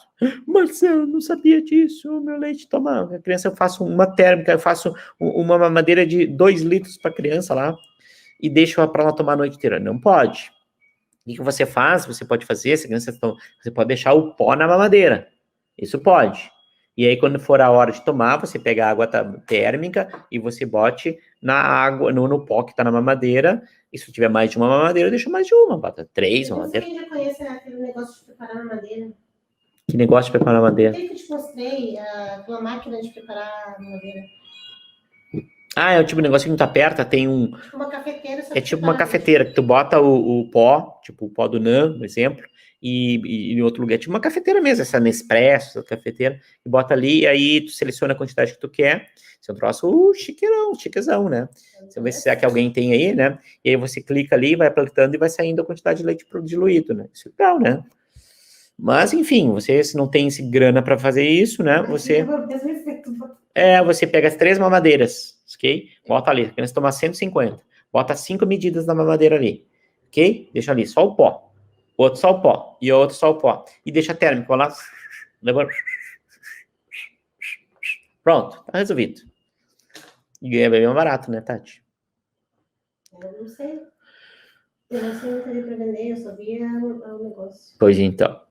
Marcelo, não sabia disso, o meu leite toma... A criança, eu faço uma térmica, eu faço uma mamadeira de 2 litros para a criança lá e deixo para ela tomar a noite inteira. Não pode. O que você faz? Você pode fazer, você pode deixar o pó na mamadeira. Isso pode. E aí, quando for a hora de tomar, você pega a água térmica e você bote na água, no pó que está na mamadeira. E se tiver mais de uma mamadeira, deixa mais de uma. Bota 3 mamadeiras. Você já conhece aquele negócio de preparar a mamadeira? Que negócio de preparar a mamadeira? Aquele que eu te mostrei, uma máquina de preparar a mamadeira. Ah, é o tipo de negócio que não tá perto, tem um... Tipo uma cafeteira. É tipo uma cafeteira, que tu bota o pó, tipo o pó do NAN, por exemplo, e em outro lugar, tipo uma cafeteira mesmo, essa Nespresso, essa cafeteira, e bota ali, e aí tu seleciona a quantidade que tu quer. Isso é um troço chiquezão, né? Você vai se que alguém tem aí, né? E aí você clica ali, vai apertando e vai saindo a quantidade de leite diluído, né? Isso é legal, né? Mas, enfim, você, se não tem esse grana para fazer isso, né? Você pega as 3 mamadeiras, ok? Bota ali, querendo tomar 150. Bota 5 medidas na mamadeira ali, ok? Deixa ali, só o pó. Outro só o pó. E outro só o pó. E deixa térmico lá. Pronto, tá resolvido. E ganha bem mais barato, né, Tati? Eu não sei. Eu não sei muito para vender, eu só via o negócio. Pois então.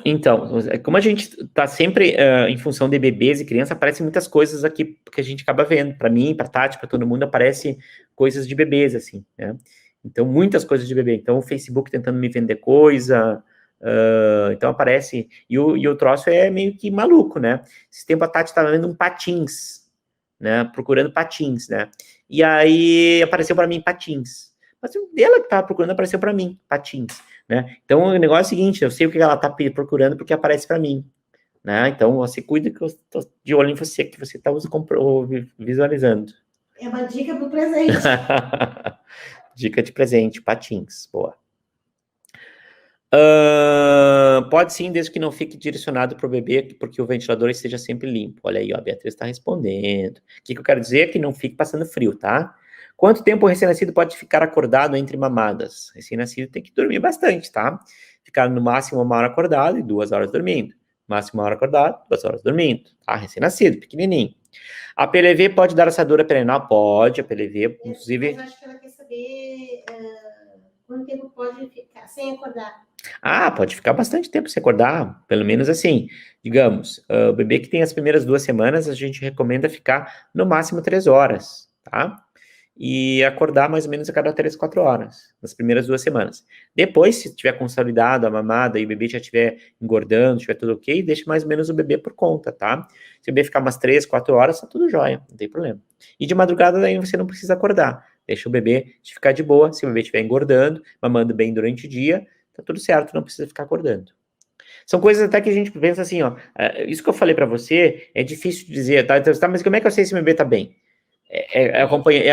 Então, como a gente está sempre em função de bebês e crianças, aparecem muitas coisas aqui que a gente acaba vendo. Para mim, para Tati, para todo mundo, aparece coisas de bebês, assim, né? Então, muitas coisas de bebê. Então, o Facebook tentando me vender coisa, então aparece... E o troço é meio que maluco, né? Esse tempo a Tati estava vendo um patins, né? Procurando patins, né? E aí apareceu para mim patins. Mas dela que estava procurando apareceu para mim, patins, né? Então, o negócio é o seguinte, eu sei o que ela está procurando porque aparece para mim, né? Então, você cuida que eu estou de olho em você, que você está visualizando. É uma dica para o presente. Dica de presente, patins, boa. Pode sim, desde que não fique direcionado para o bebê, porque o ventilador esteja sempre limpo. Olha aí, ó, a Beatriz está respondendo. O que eu quero dizer é que não fique passando frio, tá? Quanto tempo o recém-nascido pode ficar acordado entre mamadas? Recém-nascido tem que dormir bastante, tá? Ficar no máximo 1 hora acordado e 2 horas dormindo. Máximo 1 hora acordado, 2 horas dormindo. Tá? Recém-nascido, pequenininho. A PLV pode dar assadura perenal? Pode, a PLV, inclusive... Mas acho que ela quer saber quanto tempo pode ficar sem acordar. Ah, pode ficar bastante tempo sem acordar, pelo menos assim, digamos, o bebê que tem as primeiras 2 semanas, a gente recomenda ficar no máximo 3 horas, tá? E acordar mais ou menos a cada 3, 4 horas, nas primeiras 2 semanas. Depois, se tiver consolidado a mamada e o bebê já estiver engordando, tiver tudo ok, deixa mais ou menos o bebê por conta, tá? Se o bebê ficar umas 3, 4 horas, tá tudo jóia, não tem problema. E de madrugada daí você não precisa acordar, deixa o bebê ficar de boa, se o bebê estiver engordando, mamando bem durante o dia, tá tudo certo, não precisa ficar acordando. São coisas até que a gente pensa assim, ó, isso que eu falei para você é difícil de dizer, tá? Então, mas como é que eu sei se meu bebê tá bem?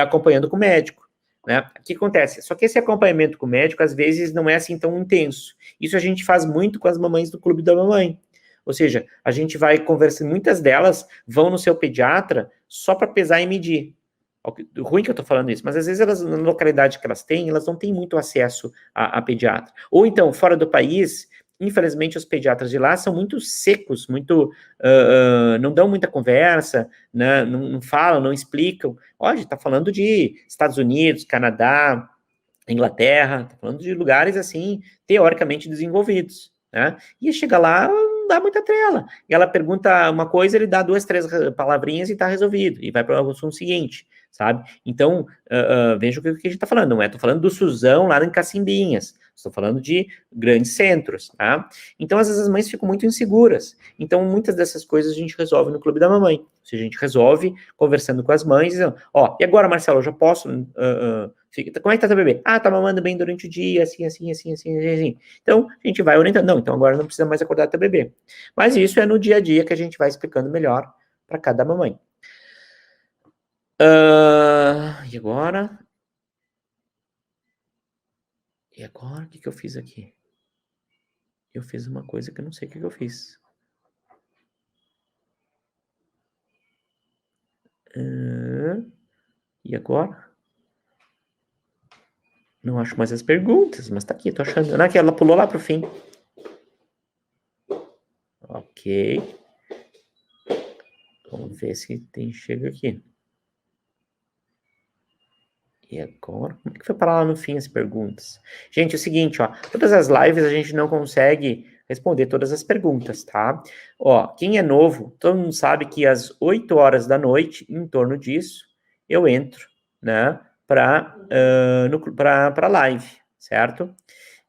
Acompanhando com o médico, né? O que acontece? Só que esse acompanhamento com o médico, às vezes, não é assim tão intenso. Isso a gente faz muito com as mamães do Clube da Mamãe. Ou seja, a gente vai conversando, muitas delas vão no seu pediatra só para pesar e medir. Ruim que eu tô falando isso, mas às vezes elas, na localidade que elas têm, elas não têm muito acesso a pediatra. Ou então, fora do país, infelizmente os pediatras de lá são muito secos, muito, não dão muita conversa, né, não falam, não explicam. Olha, tá falando de Estados Unidos, Canadá, Inglaterra, tá falando de lugares, assim, teoricamente desenvolvidos, né, e chega lá, não dá muita trela. E ela pergunta uma coisa, ele dá 2, 3 palavrinhas e tá resolvido, e vai para o assunto seguinte, sabe? Então, veja o que a gente está falando, não é? Estou falando do Suzão lá em Cacimbinhas, estou falando de grandes centros, tá? Então, às vezes as mães ficam muito inseguras. Então, muitas dessas coisas a gente resolve no Clube da Mamãe. Ou seja, a gente resolve conversando com as mães, dizendo, ó, e agora, Marcelo, eu já posso... como é que tá teu bebê? Ah, tá mamando bem durante o dia, assim. Então, a gente vai orientando. Não, então agora não precisa mais acordar teu bebê. Mas isso é no dia a dia que a gente vai explicando melhor para cada mamãe. E agora? O que eu fiz aqui? Eu fiz uma coisa que eu não sei o que eu fiz. E agora? Não acho mais as perguntas, mas tá aqui, tô achando. Não, aqui, ela pulou lá pro fim. Ok. Vamos ver se chega aqui. E agora? Como é que foi parar lá no fim as perguntas? Gente, é o seguinte, ó. Todas as lives a gente não consegue responder todas as perguntas, tá? Ó, quem é novo, todo mundo sabe que às 8 horas da noite, em torno disso, eu entro, né, para live, certo?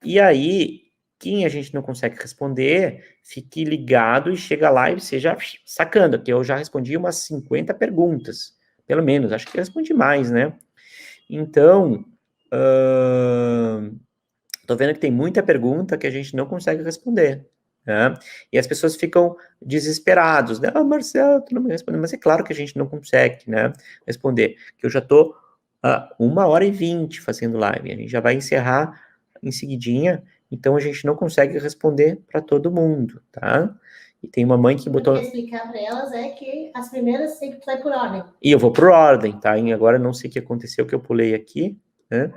E aí, quem a gente não consegue responder, fique ligado e chega lá e seja sacando, que eu já respondi umas 50 perguntas, pelo menos, acho que eu respondi mais, né? Então, Tô vendo que tem muita pergunta que a gente não consegue responder, né? E as pessoas ficam desesperados, né? Marcelo, tu não me respondeu. Mas é claro que a gente não consegue, né, responder. Que eu já tô 1h20 fazendo live. A gente já vai encerrar em seguidinha, então a gente não consegue responder para todo mundo, tá? E tem uma mãe que botou... O que eu quero explicar para elas é que as primeiras sempre vai por ordem. E eu vou por ordem, tá? E agora eu não sei o que aconteceu, que eu pulei aqui, né?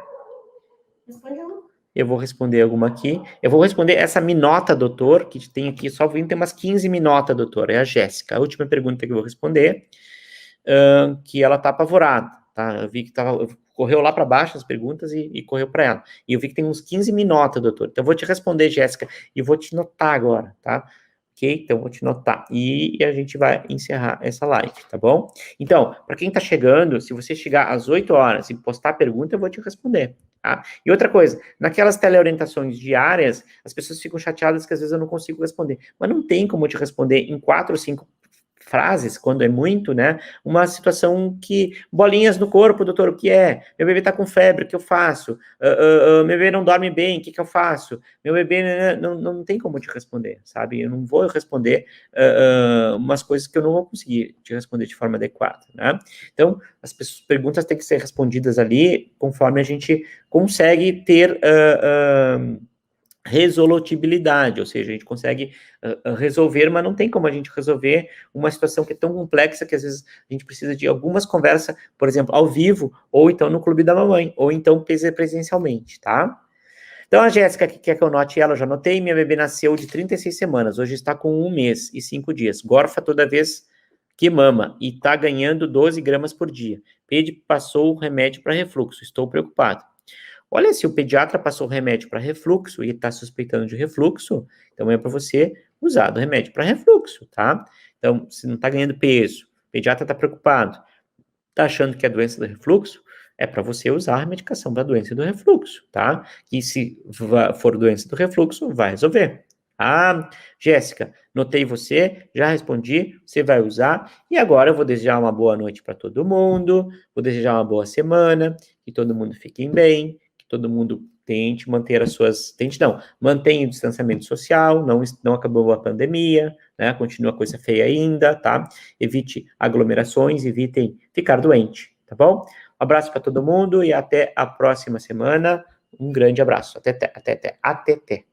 Responde uma. Eu vou responder alguma aqui. Eu vou responder essa minota, doutor, que tem aqui, só tem umas 15 minotas, doutor. É a Jéssica. A última pergunta que eu vou responder, que ela tá apavorada, tá? Eu vi que correu lá para baixo as perguntas e correu para ela. E eu vi que tem uns 15 minotas, doutor. Então eu vou te responder, Jéssica, e vou te notar agora, tá? Ok? Então, vou te notar. E a gente vai encerrar essa live, tá bom? Então, para quem tá chegando, se você chegar às 8 horas e postar a pergunta, eu vou te responder, tá? E outra coisa, naquelas teleorientações diárias, as pessoas ficam chateadas que às vezes eu não consigo responder. Mas não tem como eu te responder em 4 ou 5 frases, quando é muito, né? Uma situação que... Bolinhas no corpo, doutor, o que é? Meu bebê tá com febre, o que eu faço? Meu bebê não dorme bem, o que eu faço? Meu bebê... Não tem como te responder, sabe? Eu não vou responder umas coisas que eu não vou conseguir te responder de forma adequada, né? Então, as perguntas têm que ser respondidas ali conforme a gente consegue ter... resolutibilidade, ou seja, a gente consegue resolver, mas não tem como a gente resolver uma situação que é tão complexa que às vezes a gente precisa de algumas conversas, por exemplo, ao vivo, ou então no clube da mamãe, ou então presencialmente, tá? Então a Jéssica que quer que eu note ela, eu já notei, minha bebê nasceu de 36 semanas, hoje está com 1 mês e 5 dias, gorfa toda vez que mama, e tá ganhando 12 gramas por dia. Pede passou o remédio para refluxo, estou preocupado. Olha, se o pediatra passou remédio para refluxo e está suspeitando de refluxo, então é para você usar do remédio para refluxo, tá? Então, se não está ganhando peso, o pediatra está preocupado, está achando que é doença do refluxo, é para você usar a medicação para doença do refluxo, tá? E se for doença do refluxo, vai resolver. Ah, Jéssica, notei você, já respondi, você vai usar, e agora eu vou desejar uma boa noite para todo mundo, vou desejar uma boa semana, que todo mundo fique bem, todo mundo tente manter as suas... mantenha o distanciamento social, não acabou a pandemia, né? Continua coisa feia ainda, tá? Evite aglomerações, evitem ficar doente, tá bom? Um abraço para todo mundo e até a próxima semana. Um grande abraço. Até.